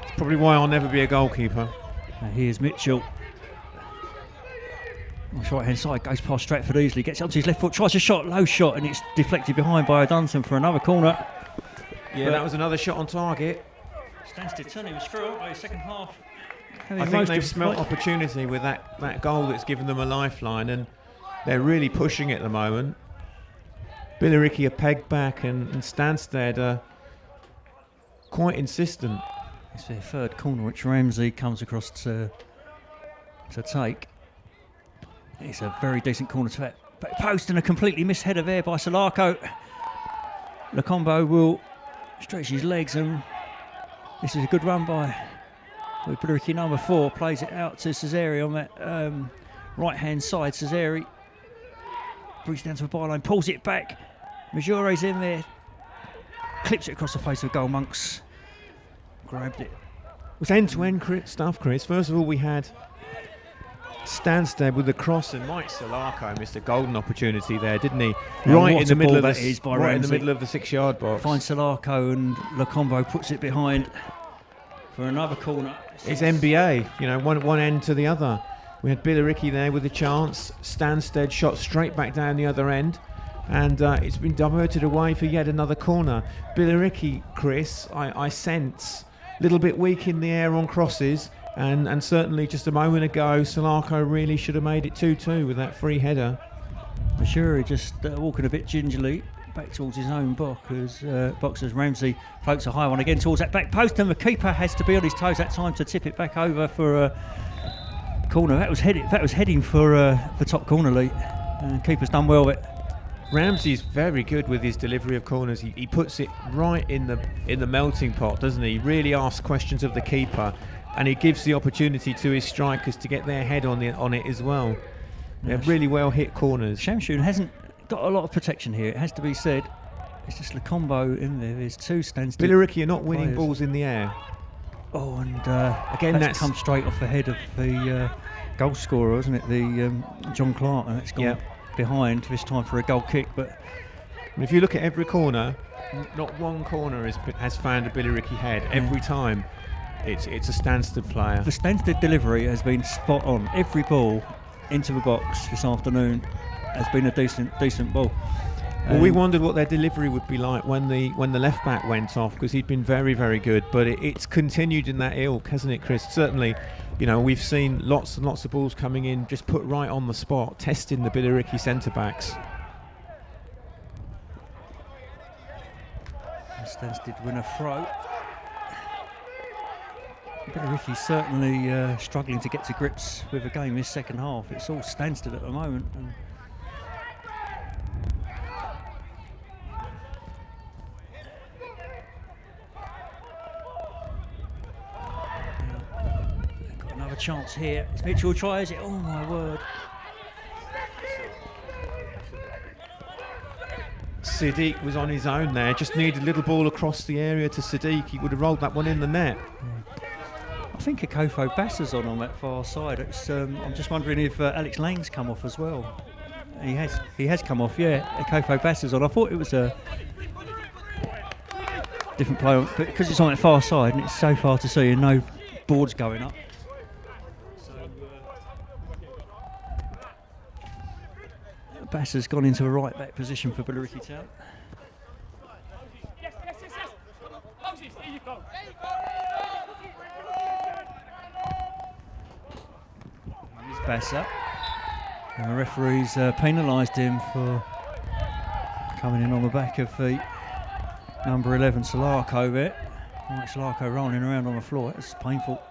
Speaker 2: It's probably why I'll never be a goalkeeper.
Speaker 1: And here's Mitchell. On his right hand side, goes past Stratford easily, gets up to his left foot, tries a shot, low shot, and it's deflected behind by O'Dunson for another corner.
Speaker 2: Yeah,
Speaker 1: but
Speaker 2: that was another shot on target.
Speaker 1: Stansted turning was through, aren't they, second half?
Speaker 2: I think they've smelt opportunity with that goal that's given them a lifeline, and they're really pushing at the moment. Billericay are pegged back, and Stansted are quite insistent.
Speaker 1: It's their third corner, which Ramsey comes across to take. It's a very decent corner to that back post, and a completely missed header there by Solarco. Lacombo will stretch his legs, and this is a good run by Billericay number 4. Plays it out to Cesare on that right hand side. Cesare brings it down to the byline, pulls it back. Majure's in there, clips it across the face of goal. Monks grabbed it.
Speaker 2: It was end-to-end stuff, Chris. First of all, we had Stansted with the cross, and Mike Solarco missed a golden opportunity there, didn't he? Right in the middle of the 6-yard box.
Speaker 1: Finds Solarco, and Lacombo puts it behind for another corner.
Speaker 2: It's NBA, you know, one end to the other. We had Billericay there with a chance. Stansted shot straight back down the other end, and it's been diverted away for yet another corner. Billericay, Chris, I sense a little bit weak in the air on crosses, and certainly just a moment ago, Solarco really should have made it 2-2 with that free header.
Speaker 1: Majuri just walking a bit gingerly back towards his own box as Ramsey floats a high one again towards that back post, and the keeper has to be on his toes that time to tip it back over for a corner. That was heading for top corner, Lee, and keeper's done well with it.
Speaker 2: Ramsey's very good with his delivery of corners. He puts it right in the melting pot, doesn't he? He really asks questions of the keeper, and he gives the opportunity to his strikers to get their head on it as well. They're really well hit corners.
Speaker 1: Shamshun hasn't got a lot of protection here, it has to be said. It's just Lacombo in there. There's two standstill.
Speaker 2: Billericay are not winning balls in the air.
Speaker 1: Oh, and
Speaker 2: again,
Speaker 1: that's come straight off the head of the goal scorer, isn't it? The John Clark, and it's gone behind this time for a goal kick. But
Speaker 2: if you look at every corner, not one corner has found a Billericay head. Every time, it's a Stansted player.
Speaker 1: The Stansted delivery has been spot on. Every ball into the box this afternoon has been a decent ball.
Speaker 2: Well, we wondered what their delivery would be like when the left back went off, because he'd been very, very good. But it's continued in that ilk, hasn't it, Chris? Certainly, you know, we've seen lots and lots of balls coming in, just put right on the spot, testing the Billericay centre backs.
Speaker 1: Stansted win a throw. Billericay certainly struggling to get to grips with the game this second half. It's all Stansted at the moment. And got another chance here. Mitchell tries it. Oh my word.
Speaker 2: Siddiq was on his own there, just needed a little ball across the area to Siddiq. He would have rolled that one in the net.
Speaker 1: I think Akofo Bassa's on that far side. It's, I'm just wondering if Alex Lang's come off as well. He has come off, yeah. Akofo Bassa's on. I thought it was a different player, but because it's on that far side and it's so far to see and no boards going up. Bassa's gone into a right back position for Billericay Town. Bassa, and the referees penalised him for coming in on the back of the Number 11, Solarco there. Right, Solarco rolling around on the floor. It's painful.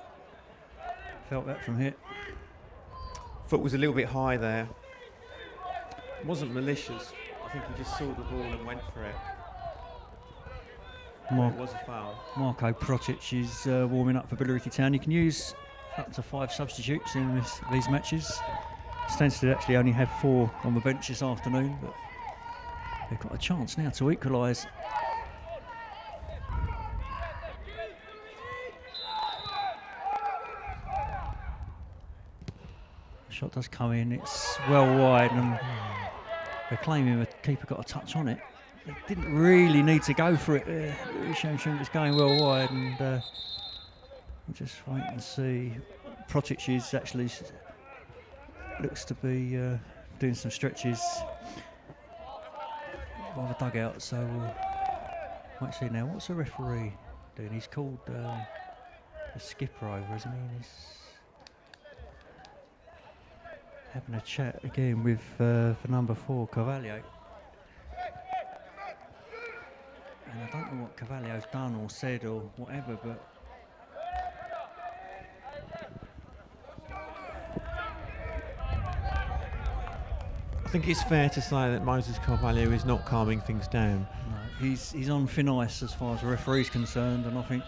Speaker 1: Felt that from here.
Speaker 2: Foot was a little bit high there. It wasn't malicious. I think he just saw the ball and went for it. It was a foul.
Speaker 1: Marko Protic is warming up for Billericay Town. You can use up to 5 substitutes in these matches. Stansted actually only had 4 on the bench this afternoon, but they've got a chance now to equalise. Shot does come in, it's well wide, and they're claiming the keeper got a touch on it. They didn't really need to go for it there. It was going well wide, and we'll just wait and see. Protic is actually looks to be doing some stretches by the dugout, so we'll wait and see now. What's the referee doing? He's called a skipper over, isn't he? He's having a chat again with for number 4, Carvalho. And I don't know what Carvalho's done or said or whatever, but
Speaker 2: I think it's fair to say that Moses Carvalho is not calming things down.
Speaker 1: no, he's on thin ice as far as the referee's concerned, and I think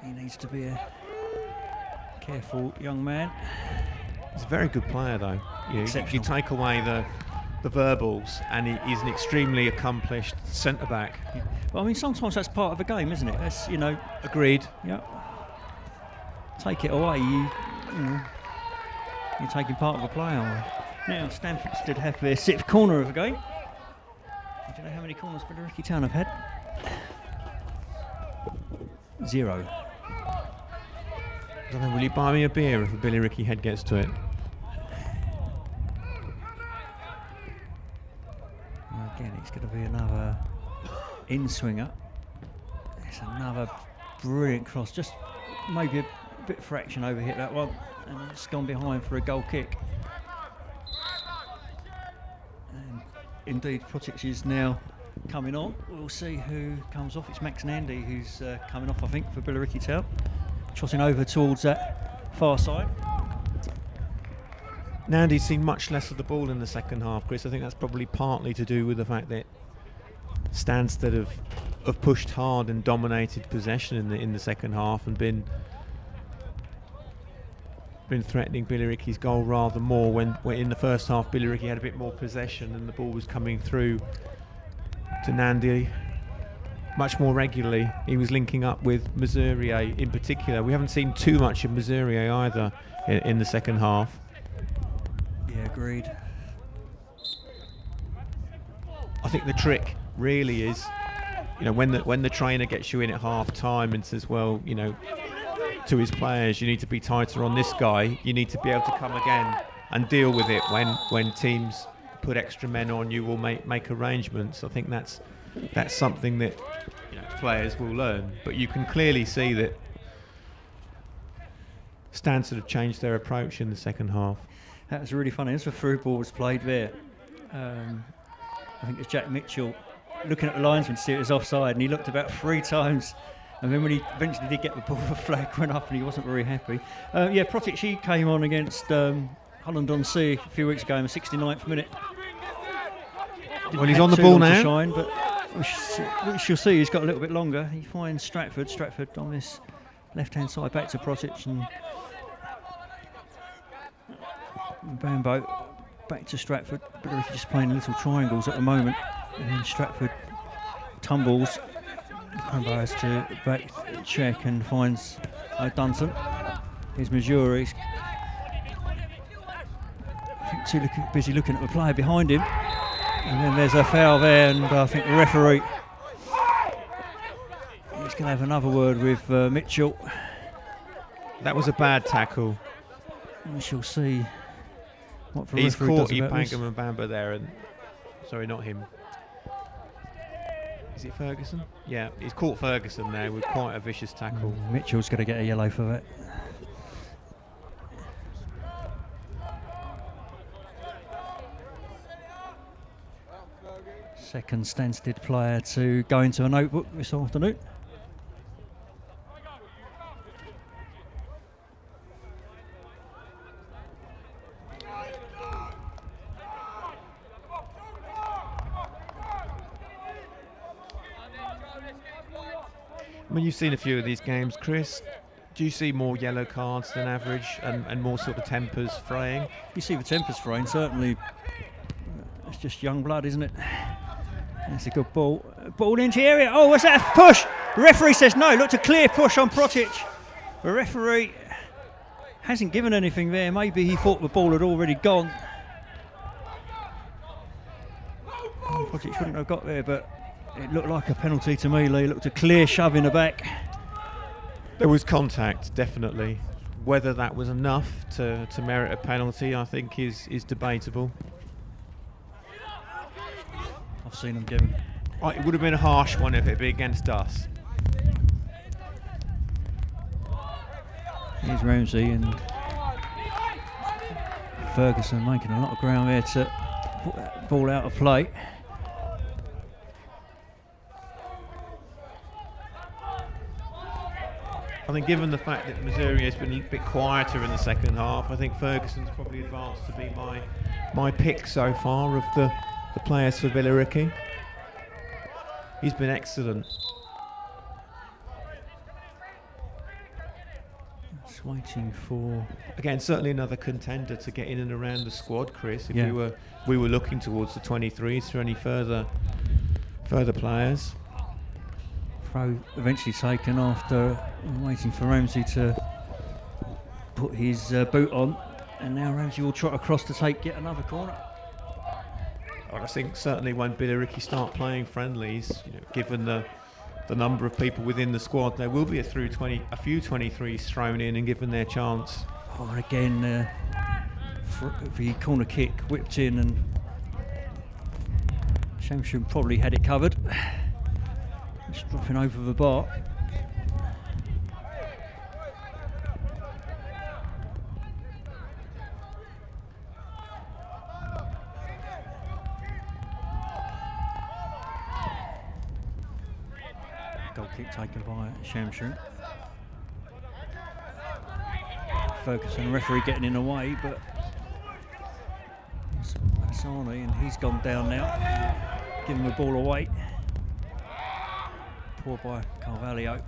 Speaker 1: he needs to be a careful young man.
Speaker 2: He's a very good player, though. You take away the verbals, and he's an extremely accomplished centre back.
Speaker 1: Yeah. Well, I mean, sometimes that's part of the game, isn't it? That's, you know.
Speaker 2: Agreed.
Speaker 1: Yeah. Take it away, you're taking part of the play on. Now, Stansted have their 6th corner of the game. Do you know how many corners Billericay Town have had? 0.
Speaker 2: I don't know, will you buy me a beer if a Billericay head gets to it?
Speaker 1: Well, again, it's going to be another in-swinger. It's another brilliant cross. Just maybe a bit fraction overhit that one. And it's gone behind for a goal kick. And indeed, Protic is now coming on. We'll see who comes off. It's Max Nandy who's coming off, I think, for Billericay Town. Trotting over towards that far side.
Speaker 2: Nandy's seen much less of the ball in the second half, Chris. I think that's probably partly to do with the fact that Stansted have pushed hard and dominated possession in the second half and been threatening Billericay's goal rather more when in the first half Billericay had a bit more possession and the ball was coming through to Nandy much more regularly. He was linking up with Mazurier in particular. We haven't seen too much of Mazurier either in the second half.
Speaker 1: Yeah, agreed.
Speaker 2: I think the trick really is, when the trainer gets you in at half time and says, well, to his players, you need to be tighter on this guy. You need to be able to come again and deal with it when teams put extra men on you or make arrangements. I think that's something that players will learn. But you can clearly see that Stansted have changed their approach in the second half.
Speaker 1: That was really funny. As the through ball was played there, I think it's Jack Mitchell looking at the linesman to see it was offside, and he looked about 3 times. And then when he eventually did get the ball, the flag went up and he wasn't very happy. Protic, she came on against Holland-on-Sea a few weeks ago in the 69th minute. Didn't
Speaker 2: Well, he's
Speaker 1: have
Speaker 2: on the
Speaker 1: too
Speaker 2: ball
Speaker 1: long to
Speaker 2: now.
Speaker 1: shine, but we shall see. He's got a little bit longer. He finds Stratford on this left-hand side, back to Protic, and Bambo back to Stratford. Billericay just playing little triangles at the moment, and then Stratford tumbles. Bambo has to back check and finds Dunton. Here's Missouri. I think too busy looking at the player behind him. And then there's a foul there, and I think the referee is going to have another word with Mitchell.
Speaker 2: That was a bad tackle.
Speaker 1: We shall see what the
Speaker 2: He's
Speaker 1: referee
Speaker 2: caught
Speaker 1: does about this.
Speaker 2: Epangam and Bamba there, and sorry, not him. Is it Ferguson? Yeah, he's caught Ferguson there with quite a vicious tackle.
Speaker 1: Mitchell's going to get a yellow for that. Second Stansted player to go into a notebook this afternoon.
Speaker 2: I mean, you've seen a few of these games, Chris. Do you see more yellow cards than average and more sort of tempers fraying?
Speaker 1: You see the tempers fraying, certainly. It's just young blood, isn't it? That's a good ball. Ball into the area. Oh, what's that? A push! The referee says no. Looked a clear push on Protic. The referee hasn't given anything there. Maybe he thought the ball had already gone. Protic shouldn't have got there, but it looked like a penalty to me, Lee. It looked a clear shove in the back.
Speaker 2: There was contact, definitely. Whether that was enough to merit a penalty, I think, is debatable.
Speaker 1: I've seen them given.
Speaker 2: It would have been a harsh one if it had been against us.
Speaker 1: Here's Ramsey and Ferguson making a lot of ground there to put that ball out of play.
Speaker 2: I think given the fact that Missouri has been a bit quieter in the second half, I think Ferguson's probably advanced to be my pick so far of the players for Billericay. He's been excellent.
Speaker 1: Just waiting for...
Speaker 2: Again, certainly another contender to get in and around the squad, Chris, if
Speaker 1: Yeah.
Speaker 2: we were looking towards the 23s for any further players.
Speaker 1: Throw eventually taken after waiting for Ramsey to put his boot on, and now Ramsey will trot across to take yet another corner.
Speaker 2: I think certainly when Billericay start playing friendlies, given the number of people within the squad, there will be a few 23s thrown in and given their chance.
Speaker 1: Oh, and again, the corner kick whipped in, and Shamshun probably had it covered. Just dropping over the bar. Goal kick taken by Shamshun. Ferguson, referee getting in the way, but it's Hassani, and he's gone down now, giving the ball away. Poor by Carvalho,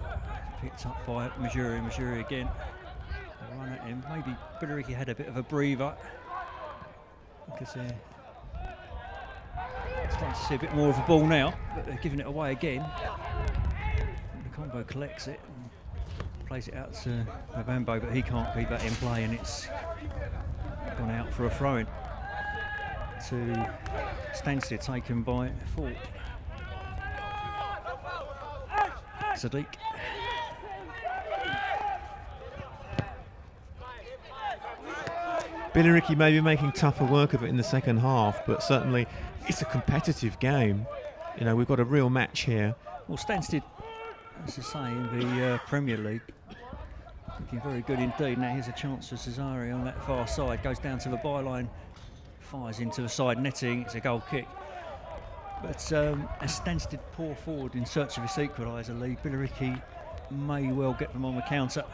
Speaker 1: picked up by Missouri again. They run at him. Maybe Billericay had a bit of a breather, because they're starting to see a bit more of the ball now, but they're giving it away again. The combo collects it and plays it out to Mabambo, but he can't keep that in play, and it's gone out for a throw-in to Stansted, taken by Ford. Sadiq.
Speaker 2: Billericay may be making tougher work of it in the second half, but certainly it's a competitive game. We've got a real match here.
Speaker 1: Well, Stansted, as I say, in the Premier League, looking very good indeed. Now here's a chance for Cesare on that far side, goes down to the byline, fires into the side netting, it's a goal kick. But as Stansted pour forward in search of his equaliser lead, Billericay may well get them on the counter.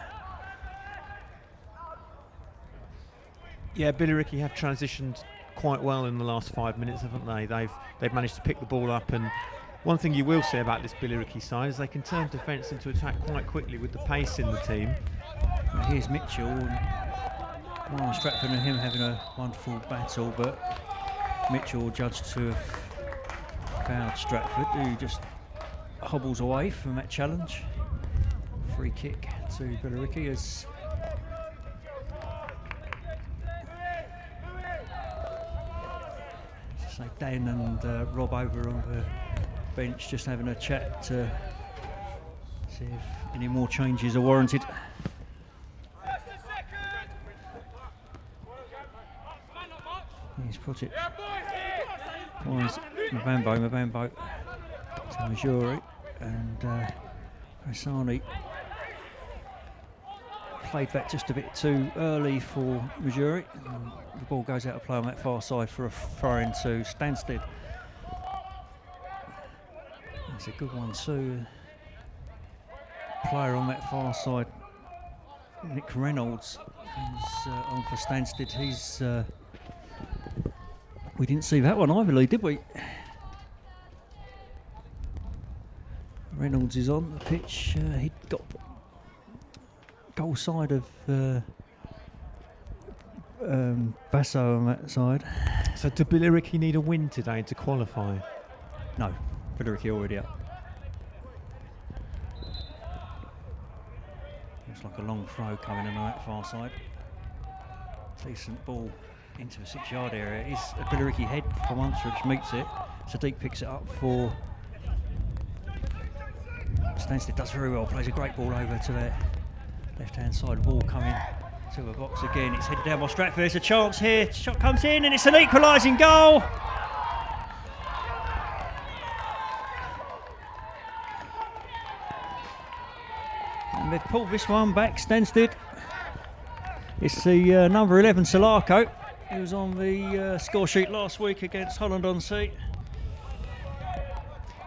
Speaker 2: Yeah, Billericay have transitioned quite well in the last 5 minutes, haven't they? They've managed to pick the ball up, and one thing you will say about this Billericay side is they can turn defence into attack quite quickly with the pace in the team.
Speaker 1: Now here's Mitchell, and Ryan Stratford and him having a wonderful battle, but Mitchell judged to have fouled Stratford, who just hobbles away from that challenge. Free kick to Billericay as so Dan and Rob over on the bench just having a chat to see if any more changes are warranted. He's put it. Mabambo to Missouri, and Hassani played that just a bit too early for Missouri. The ball goes out of play on that far side for a throw-in to Stansted. That's a good one too. Player on that far side, Nick Reynolds, is on for Stansted. He's we didn't see that one either, Lee, did we? Reynolds is on the pitch. He'd got goal side of Basso on that side.
Speaker 2: So do Billericay need a win today to qualify?
Speaker 1: No, Billericay already up. Looks like a long throw coming in on that far side. Decent ball into the 6-yard area. It's a Billericay head from once, which meets it. Sadiq picks it up for Stansted. Does very well, plays a great ball over to their left-hand side. Ball coming to the box again. It's headed down by Stratford. There's a chance here. Shot comes in and it's an equalising goal. And they've pulled this one back, Stansted. It's the number 11, Solarco. He was on the score sheet last week against Holland-on-Sea.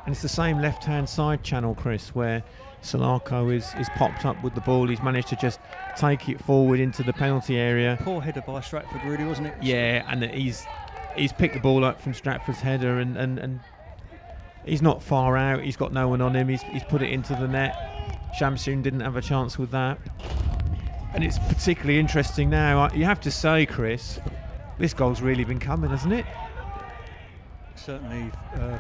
Speaker 2: And it's the same left-hand side channel, Chris, where Solarco is popped up with the ball. He's managed to just take it forward into the penalty area.
Speaker 1: Poor header by Stratford, really, wasn't it?
Speaker 2: Yeah, and he's picked the ball up from Stratford's header, and he's not far out. He's got no one on him. He's put it into the net. Shamsun didn't have a chance with that. And it's particularly interesting now. You have to say, Chris, this goal's really been coming, hasn't it?
Speaker 1: Certainly,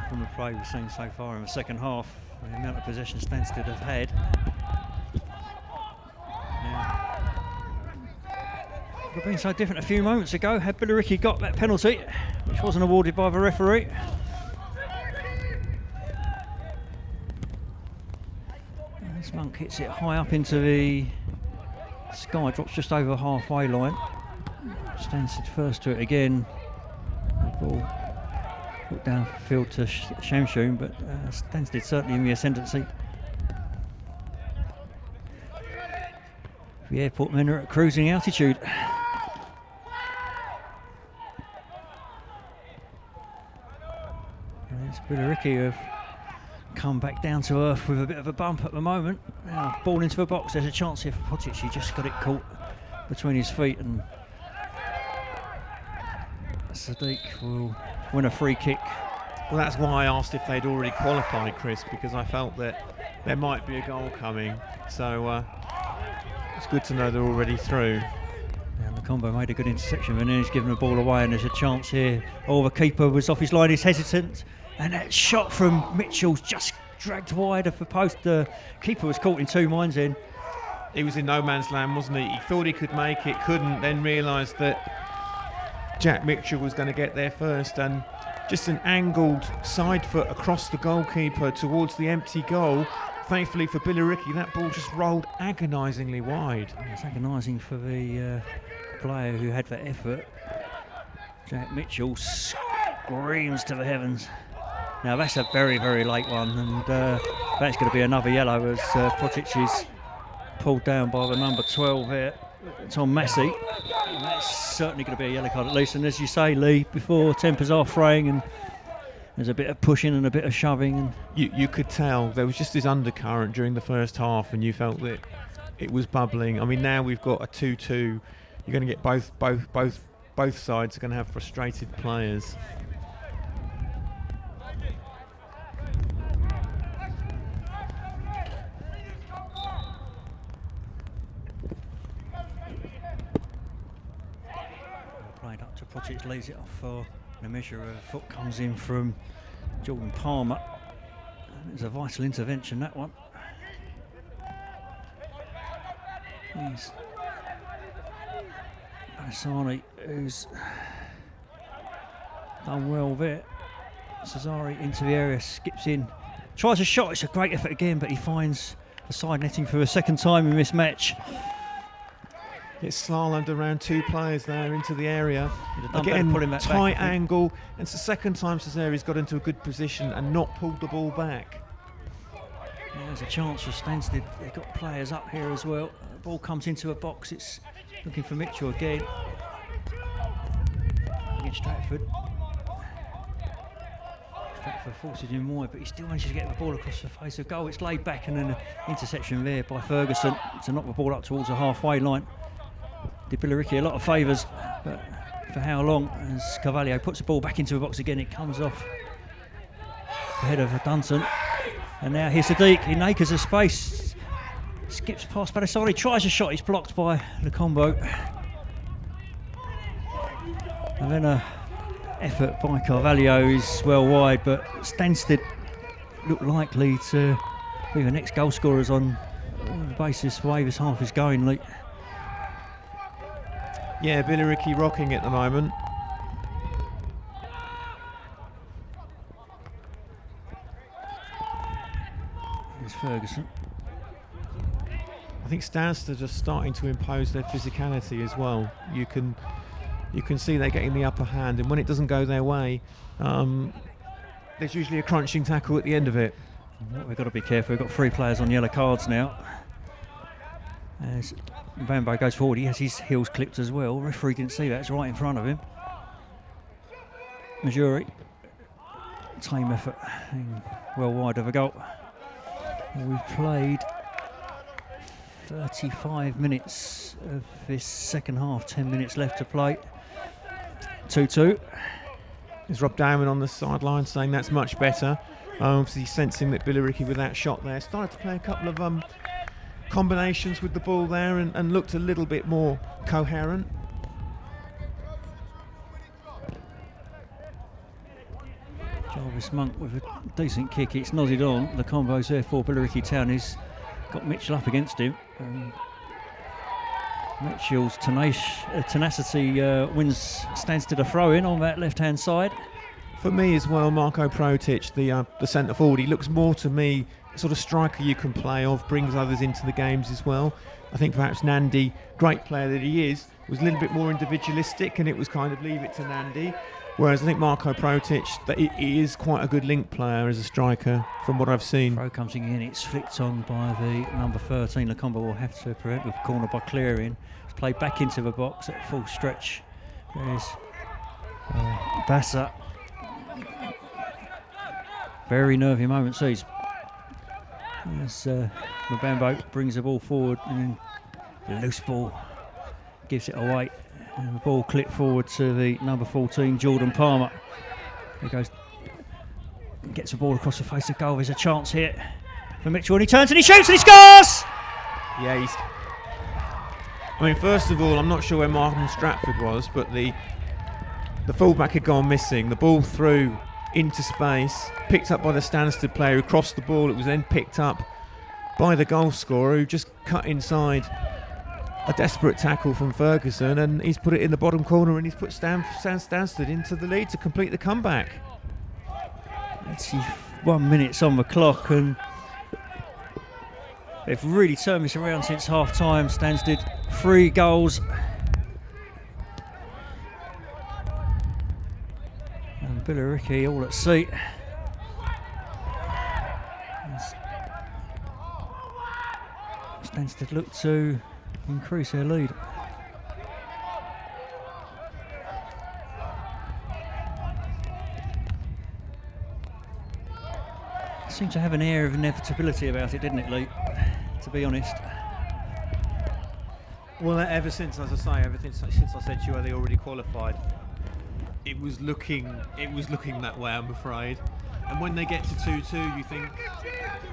Speaker 1: from the play we've seen so far in the second half, the amount of possession Stansted have had. It would have been so different a few moments ago had Billericay got that penalty, which wasn't awarded by the referee. And this Monk hits it high up into the sky, drops just over the halfway line. Stansted first to it again. The ball put downfield to Shamsun, but Stansted certainly in the ascendancy. The airport men are at cruising altitude. And it's Billericay have come back down to earth with a bit of a bump at the moment. Now, ball into the box, there's a chance here for Potic. He just got it caught between his feet, and Sadiq will win a free kick.
Speaker 2: Well, that's why I asked if they'd already qualified, Chris, because I felt that there might be a goal coming. So it's good to know they're already through.
Speaker 1: And the combo made a good interception, and then he's given the ball away, and there's a chance here. Oh, the keeper was off his line, he's hesitant, and that shot from Mitchell's just dragged wide of the post. The keeper was caught in two minds then.
Speaker 2: He was in no man's land, wasn't he? He thought he could make it, couldn't, then realised that Jack Mitchell was going to get there first, and just an angled side foot across the goalkeeper towards the empty goal. Thankfully for Billericay, that ball just rolled agonisingly wide.
Speaker 1: It's agonising for the player who had that effort. Jack Mitchell screams to the heavens. Now that's a very, very late one, and that's going to be another yellow as Potic is pulled down by the number 12 here, Tom Massey. And that's certainly going to be a yellow card at least. And as you say, Lee, before tempers are fraying and there's a bit of pushing and a bit of shoving. And
Speaker 2: you could tell there was just this undercurrent during the first half, and you felt that it was bubbling. I mean, now we've got a 2-2. You're going to get both sides are going to have frustrated players.
Speaker 1: played up to Potic, lays it off for a measure. A foot comes in from Jordan Palmer. It's a vital intervention, that one. He's Asani, who's done well there. Cesari into the area, skips in, tries a shot. It's a great effort again, but he finds the side netting for a second time in this match.
Speaker 2: It's slalomed around two players there into the area.
Speaker 1: Again,
Speaker 2: tight angle. And it's the second time Cesari's got into a good position and not pulled the ball back.
Speaker 1: Yeah, there's a chance for Stansted. They've got players up here as well. The ball comes into a box. It's looking for Mitchell again. Against Stratford. Beckford forces him wide, but he still manages to get the ball across the face of goal. It's laid back and an interception there by Ferguson to knock the ball up towards the halfway line. Did Billericay a lot of favours, but for how long? As Carvalho puts the ball back into the box again, it comes off the head of Dunton. And now here's Sadiq, he nakers the space, skips past Badassari, tries a shot, he's blocked by Lacombo. And then a effort by Carvalho is well wide, but Stansted look likely to be the next goal scorers on the basis the way this half is going, Lee.
Speaker 2: Yeah, Billericay rocking at the moment.
Speaker 1: Here's Ferguson.
Speaker 2: I think Stansted are starting to impose their physicality as well. You can see they're getting the upper hand, and when it doesn't go their way, there's usually a crunching tackle at the end of it.
Speaker 1: We've got to be careful. We've got 3 players on yellow cards now. As Bambo goes forward, he has his heels clipped as well. Referee didn't see that, it's right in front of him. Majuri, tame effort, well wide of a goal. We've played 35 minutes of this second half, 10 minutes left to play. 2-2.
Speaker 2: There's Rob Dowman on the sideline saying that's much better. Obviously sensing that Billericay with that shot there started to play a couple of combinations with the ball there and looked a little bit more coherent.
Speaker 1: Jarvis Monk with a decent kick, it's nodded on. The combo's there for Billericay Town. He's got Mitchell up against him. Mitchell's tenacity wins Stansted a throw in on that left hand side.
Speaker 2: For me as well, Marko Protic, the centre forward, he looks more to me sort of striker you can play off, brings others into the games as well. I think perhaps Nandi, great player that he is, was a little bit more individualistic, and it was kind of leave it to Nandi. Whereas I think Marko Protic, that he is quite a good link player as a striker from what I've seen.
Speaker 1: Throw comes in, it's flicked on by the number 13. Lacombo will have to prevent the corner by clearing. It's played back into the box at full stretch. There's Bassa. Very nervy moment seized. As Mbambo brings the ball forward and then loose ball gives it away. And the ball clipped forward to the number 14, Jordan Palmer. He goes, gets the ball across the face of goal. There's a chance here for Mitchell, and he turns and he shoots and he scores!
Speaker 2: Yeah, I mean, first of all, I'm not sure where Martin Stratford was, but the fullback had gone missing. The ball through into space, picked up by the Stansted player who crossed the ball. It was then picked up by the goal scorer who just cut inside a desperate tackle from Ferguson, and he's put it in the bottom corner and he's put Stansted into the lead to complete the comeback.
Speaker 1: 1 minute on the clock, and they've really turned this around since half time. Stansted 3 goals. And Billericay all at sea. Stansted look to increase their lead. It seemed to have an air of inevitability about it, didn't it, Lee? To be honest.
Speaker 2: Well, ever since, as I say, since I said to you, they already qualified. It was looking that way, I'm afraid. And when they get to 2-2, you think,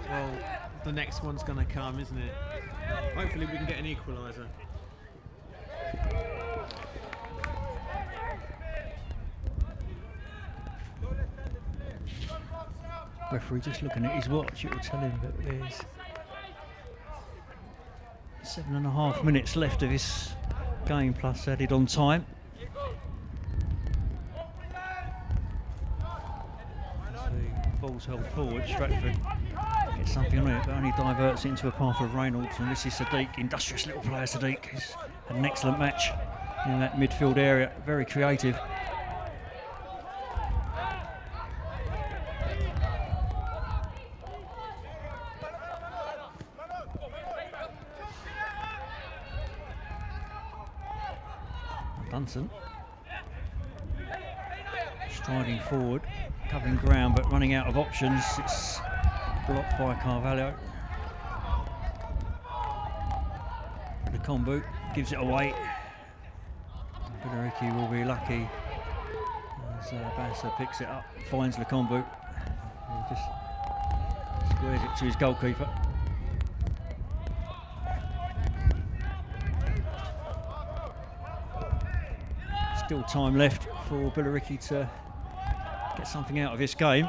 Speaker 2: well, the next one's going to come, isn't it? Hopefully we can get an equaliser.
Speaker 1: Referee just looking at his watch, it will tell him that there's 7.5 minutes left of this game plus added on time. The ball's held forward, Stratford gets something on it, but only diverts it into a path of Reynolds, and this is Sadiq, industrious little player Sadiq. He's had an excellent match in that midfield area, very creative. Dunson striding forward, covering ground but running out of options. It's blocked by Carvalho. The combo gives it away. Billericay will be lucky as Bassa picks it up, finds the combo. He just squares it to his goalkeeper. Still time left for Billericay to get something out of this game.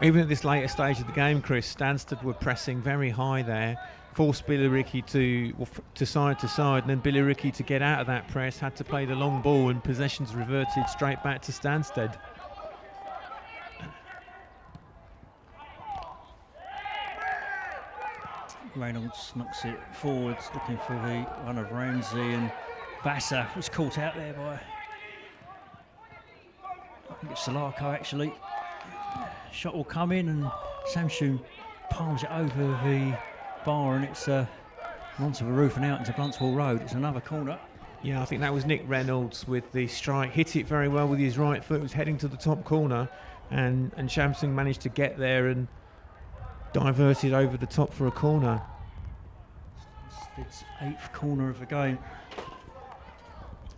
Speaker 2: Even at this later stage of the game, Chris, Stansted were pressing very high there, forced Billericay to side to side, and then Billericay, to get out of that press, had to play the long ball, and possessions reverted straight back to Stansted.
Speaker 1: Reynolds knocks it forwards, looking for the one of Ramsey, and Bassa was caught out there by, I think it's Salako actually. Shot will come in and Samsun palms it over the bar, and it's onto the roof and out into Bluntswell Road. It's another corner.
Speaker 2: Yeah, I think that was Nick Reynolds with the strike. Hit it very well with his right foot. Was heading to the top corner, and Samsun managed to get there and diverted over the top for a corner.
Speaker 1: It's 8th corner of the game.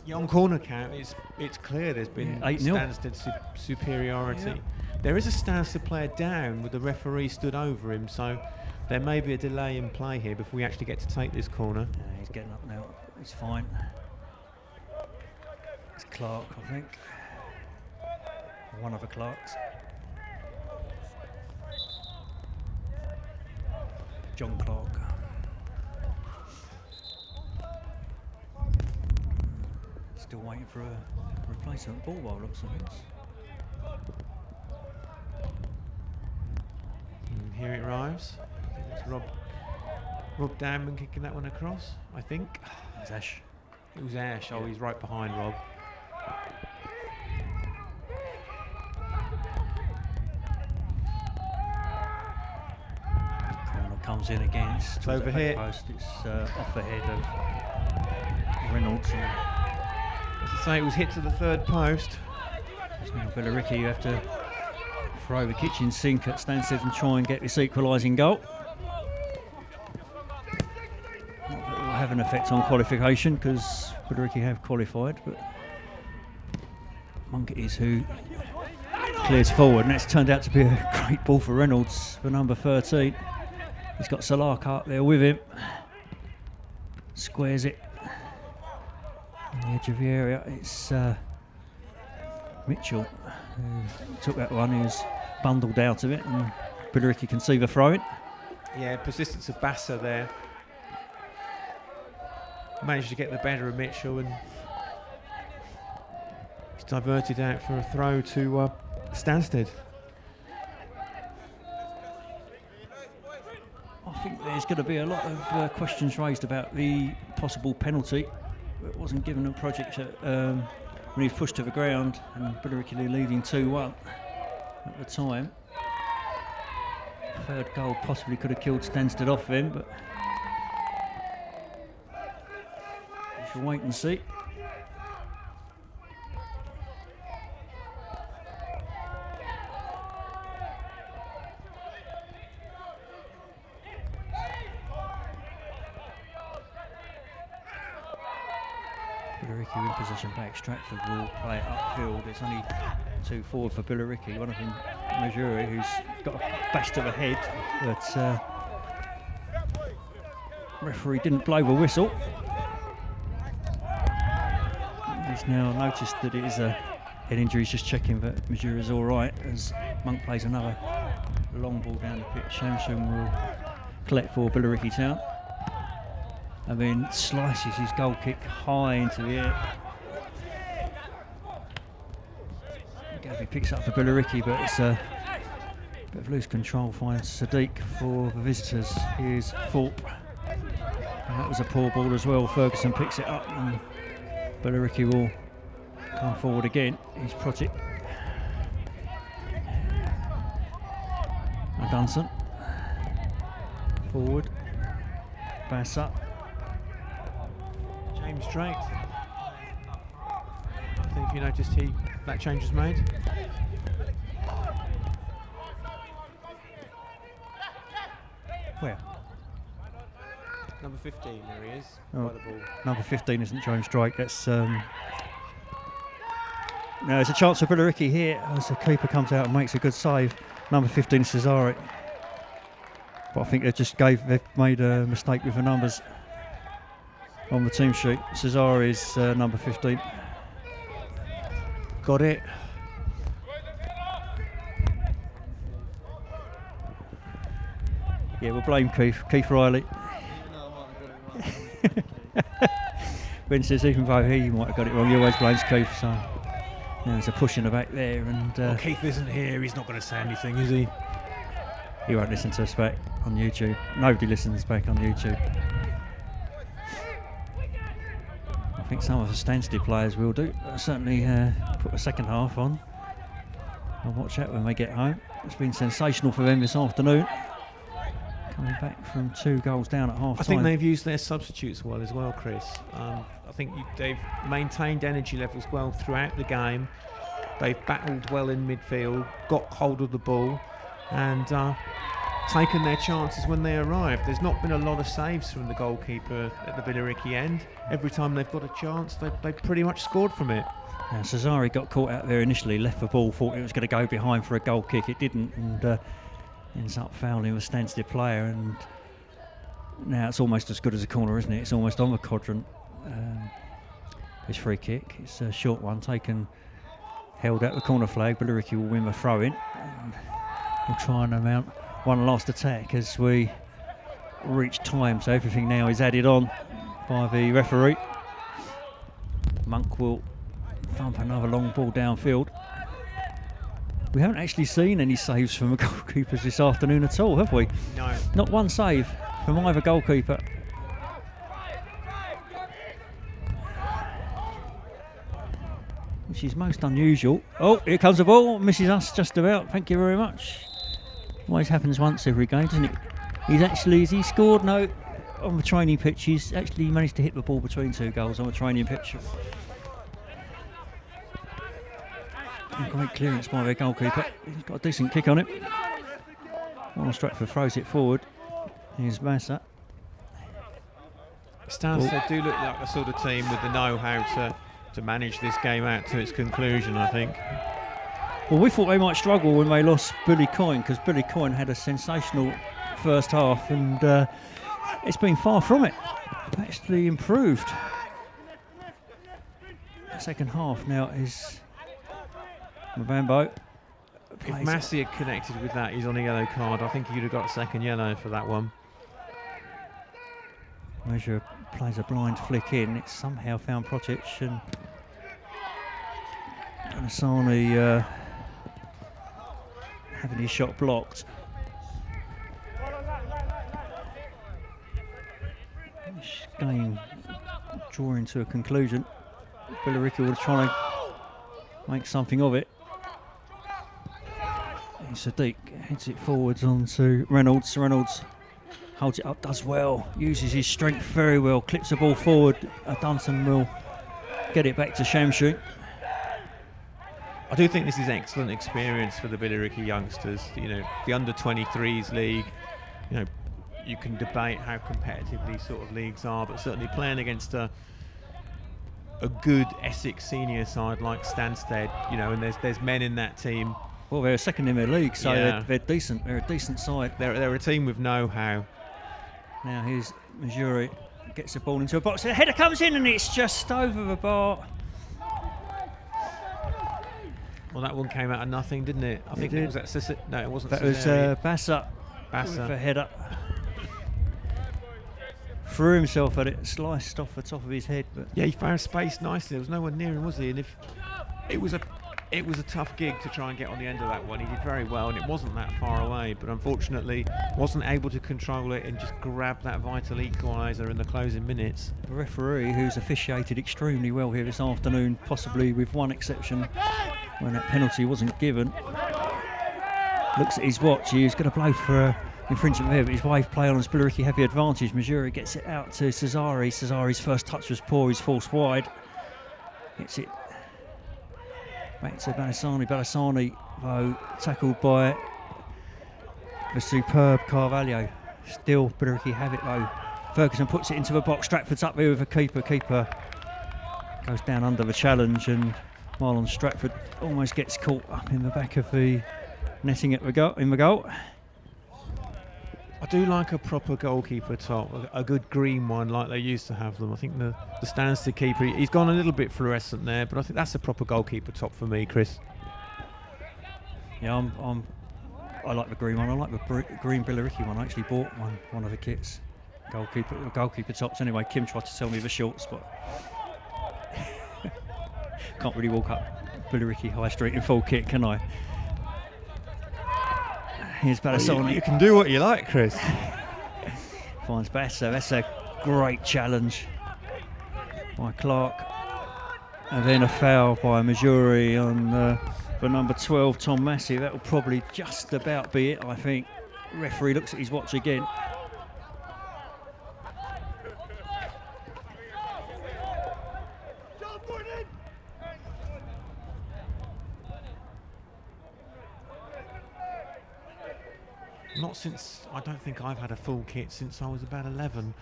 Speaker 2: Yeah, on corner count, it's clear there's been
Speaker 1: 8-0.
Speaker 2: Stansted superiority. Yeah. There is a Stansted player down with the referee stood over him, so there may be a delay in play here before we actually get to take this corner.
Speaker 1: Yeah, he's getting up now. He's fine. It's Clark, I think. One of the Clarks. John Clark. Still waiting for a replacement ball by looks of it.
Speaker 2: And here it arrives. It's Rob Danman kicking that one across, I think.
Speaker 1: It was Ash.
Speaker 2: It was Ash. Oh, he's right behind Rob.
Speaker 1: Corner comes in again. It's
Speaker 2: over here.
Speaker 1: Post. It's off the head of Reynolds.
Speaker 2: As I say, it was hit to the third post.
Speaker 1: It's now Billericay, you have to throw the kitchen sink at Stansted and try and get this equalising goal. Not that it will have an effect on qualification because Billericay have qualified, but Monk it is who clears forward, and that's turned out to be a great ball for Reynolds for number 13. He's got Salaka up there with him. Squares it. On the edge of the area, it's Mitchell who took that one. He was bundled out of it, and Billericay can see the throw-in.
Speaker 2: Yeah, persistence of Bassa there. Managed to get the better of Mitchell, and he's diverted out for a throw to Stansted.
Speaker 1: I think there's going to be a lot of questions raised about the possible penalty. It wasn't given a project when he was pushed to the ground, and Billericay leading 2-1 at the time. Third goal possibly could have killed Stansted off him, but we shall wait and see. Billericay in position back. Stratford will play it upfield. It's only 2 forward for Billericay. One of them, Majuri, who's got a bash to the head, but referee didn't blow the whistle. He's now noticed that it is a head injury. He's just checking that Majuri is all right as Monk plays another long ball down the pitch. Samsun will collect for Billericay Town. And then slices his goal kick high into the air. Gabby picks up for Billericay, but it's a bit of loose control, finds Sadiq for the visitors. Here's Thorpe. And that was a poor ball as well. Ferguson picks it up, and Billericay will come forward again. He's Protic. Dunson. Forward. Bassa.
Speaker 2: James Drake. I think if you noticed, he that change was made.
Speaker 1: Where?
Speaker 2: Number 15, there he is.
Speaker 1: Oh,
Speaker 2: By the ball.
Speaker 1: number 15 isn't James Drake. That's no, there's a chance for Billericay here as the keeper comes out and makes a good save. Number 15 is Cesare. But I think they've made a mistake with the numbers on the team sheet. Cesare is number 15.
Speaker 2: Got it.
Speaker 1: Yeah, we'll blame Keith Riley. Ben says even though he might have got it wrong, he always blames Keith. So there's a push in the back there, and
Speaker 2: Well, Keith isn't here. He's not going to say anything, is he?
Speaker 1: he won't listen to us back on YouTube. Nobody listens back on YouTube. I think some of the standstill players will do. Certainly put a second half on. I'll watch that when they get home. It's been sensational for them this afternoon. Coming back from 2 goals down at half time.
Speaker 2: I think they've used their substitutes well as well, Chris. I think they've maintained energy levels well throughout the game. They've battled well in midfield, got hold of the ball, and taken their chances when they arrived. There's not been a lot of saves from the goalkeeper at the Billericay end. Every time they've got a chance, they've pretty much scored from it.
Speaker 1: Now, Cesare got caught out there initially, left the ball, thought it was going to go behind for a goal kick. It didn't, and ends up fouling a standstill player, and now it's almost as good as a corner, isn't it? It's almost on the quadrant. This free kick, it's a short one, held at the corner flag. Billericay will win the throw in, and we'll try and mount one last attack as we reach time. So everything now is added on by the referee. Monk will thump another long ball downfield. We haven't actually seen any saves from the goalkeepers this afternoon at all, have we?
Speaker 2: No.
Speaker 1: Not one save from either goalkeeper. Which is most unusual. Oh, here comes the ball. Misses us just about. Thank you very much. Always happens once every game, doesn't it? Has he scored? No. On the training pitch, he's actually managed to hit the ball between 2 goals on the training pitch. Great clearance by their goalkeeper. He's got a decent kick on it. While Stratford throws it forward. Here's Massa.
Speaker 2: Stansted do look like the sort of team with the know-how to manage this game out to its conclusion, I think.
Speaker 1: Well, we thought they might struggle when they lost Billy Coyne, because Billy Coyne had a sensational first half, and it's been far from it. Actually improved. The second half now is Mavambo.
Speaker 2: If Massey had connected with that, he's on a yellow card. I think he'd have got a second yellow for that one.
Speaker 1: Measure plays a blind flick in. It's somehow found Protic, and Asani having his shot blocked. This game drawing to a conclusion. Billericay will try and make something of it. Sadiq heads it forwards onto Reynolds. Reynolds holds it up, does well, uses his strength very well, clips the ball forward. Dunson will get it back to Shamshu.
Speaker 2: I do think this is excellent experience for the Billericay youngsters. You know, the under-23s league, you know, you can debate how competitive these sort of leagues are, but certainly playing against a good Essex senior side like Stansted, you know, and there's men in that team.
Speaker 1: Well, they're second in their league, so
Speaker 2: yeah.
Speaker 1: they're decent. They're a decent side.
Speaker 2: They're a team with know-how.
Speaker 1: Now here's Missouri, gets the ball into a box. The header comes in and it's just over the bar.
Speaker 2: Well, that one came out of nothing, didn't it? I think it was that. No, it wasn't.
Speaker 1: That was Bassa with a header. Threw himself at it, sliced off the top of his head. But
Speaker 2: yeah, he found space nicely. There was no one near him, was he? And if it was a tough gig to try and get on the end of that one. He did very well, and it wasn't that far away, but unfortunately wasn't able to control it and just grab that vital equaliser in the closing minutes.
Speaker 1: The referee, who's officiated extremely well here this afternoon, possibly with one exception when that penalty wasn't given, looks at his watch. He's going to blow for infringement there, but his wave play on Billericay heavy advantage. Missouri gets it out to Cesare. Cesare's first touch was poor. He's forced wide. Gets it Back to Balasani. Balasani, though, tackled by the superb Carvalho. Still, Billericay have it though. Ferguson puts it into the box. Stratford's up there with the keeper. Keeper goes down under the challenge, and Marlon Stratford almost gets caught up in the back of the netting at the goal.
Speaker 2: I do like a proper goalkeeper top, a good green one like they used to have them. I think the Stansted keeper, he's gone a little bit fluorescent there, but I think that's a proper goalkeeper top for me, Chris.
Speaker 1: Yeah, I like the green one. I like the green Billericay one. I actually bought one of the kits. Goalkeeper tops anyway. Kim tried to sell me the shorts, but can't really walk up Billericay High Street in full kit, can I? Here's Balasani.
Speaker 2: Well, you can do what you like, Chris.
Speaker 1: Finds Bassa. That's a great challenge by Clark. And then a foul by Majuri on the number 12, Tom Massey. That will probably just about be it, I think. Referee looks at his watch again.
Speaker 2: Not since, I don't think I've had a full kit since I was about 11.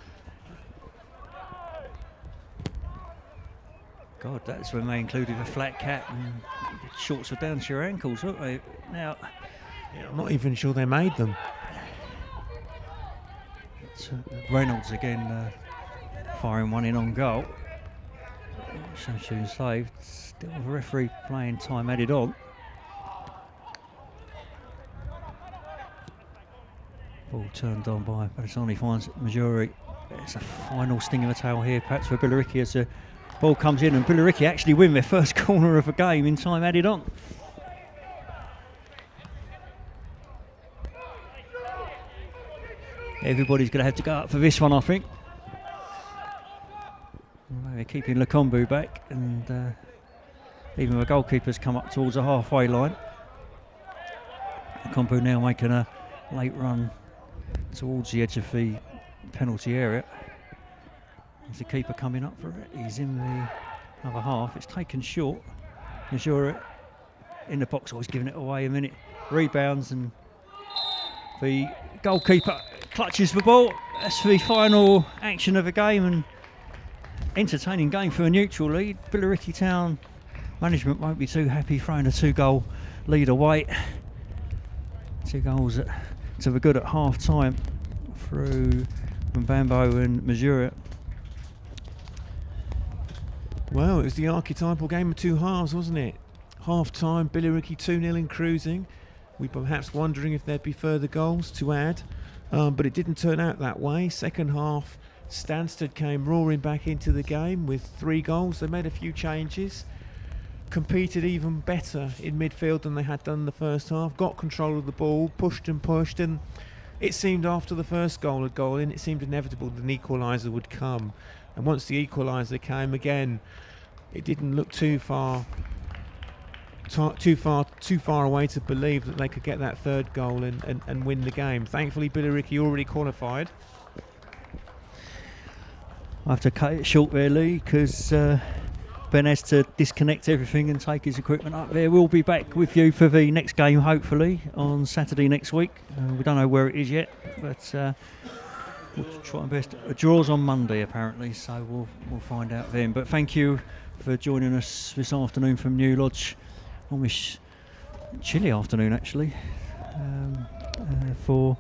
Speaker 1: God, that's when they included a flat cap and shorts were down to your ankles, weren't they? Now,
Speaker 2: yeah, I'm not even sure they made them.
Speaker 1: Reynolds again firing one in on goal. Shamshoon saved. Still the referee playing time added on. Ball turned on by Balasani, finds Majuri. It's a final sting of the tail here, perhaps for Billericay, as the ball comes in, and Billericay actually win their first corner of the game in time added on. Everybody's going to have to go up for this one, I think. They're keeping Lukombu back, and even the goalkeeper's come up towards the halfway line. Lukombu now making a late run towards the edge of the penalty area. There's the keeper coming up for it. He's in the other half. It's taken short. Majura in the box, always giving it away a minute. Rebounds, and the goalkeeper clutches the ball. That's the final action of the game, and entertaining game for a neutral lead. Billericay Town management won't be too happy throwing a 2-goal lead away. 2 goals to the good at half time through Mbambo and Majura.
Speaker 2: Well, it was the archetypal game of 2 halves, wasn't it? Half time, Billericay 2-0 and cruising. We were perhaps wondering if there'd be further goals to add, but it didn't turn out that way. Second half, Stansted came roaring back into the game with 3 goals. They made a few changes, competed even better in midfield than they had done in the first half, got control of the ball, pushed, and it seemed after the first goal had gone in, it seemed inevitable that an equaliser would come. And once the equaliser came again, it didn't look too far away to believe that they could get that 3rd goal and win the game. Thankfully, Billericay already qualified.
Speaker 1: I have to cut it short there, Lee, because Ben has to disconnect everything and take his equipment up there. We'll be back with you for the next game, hopefully, on Saturday next week. We don't know where it is yet, but we'll try our best. A draw's on Monday, apparently, so we'll find out then. But thank you for joining us this afternoon from New Lodge, on this chilly afternoon, actually, for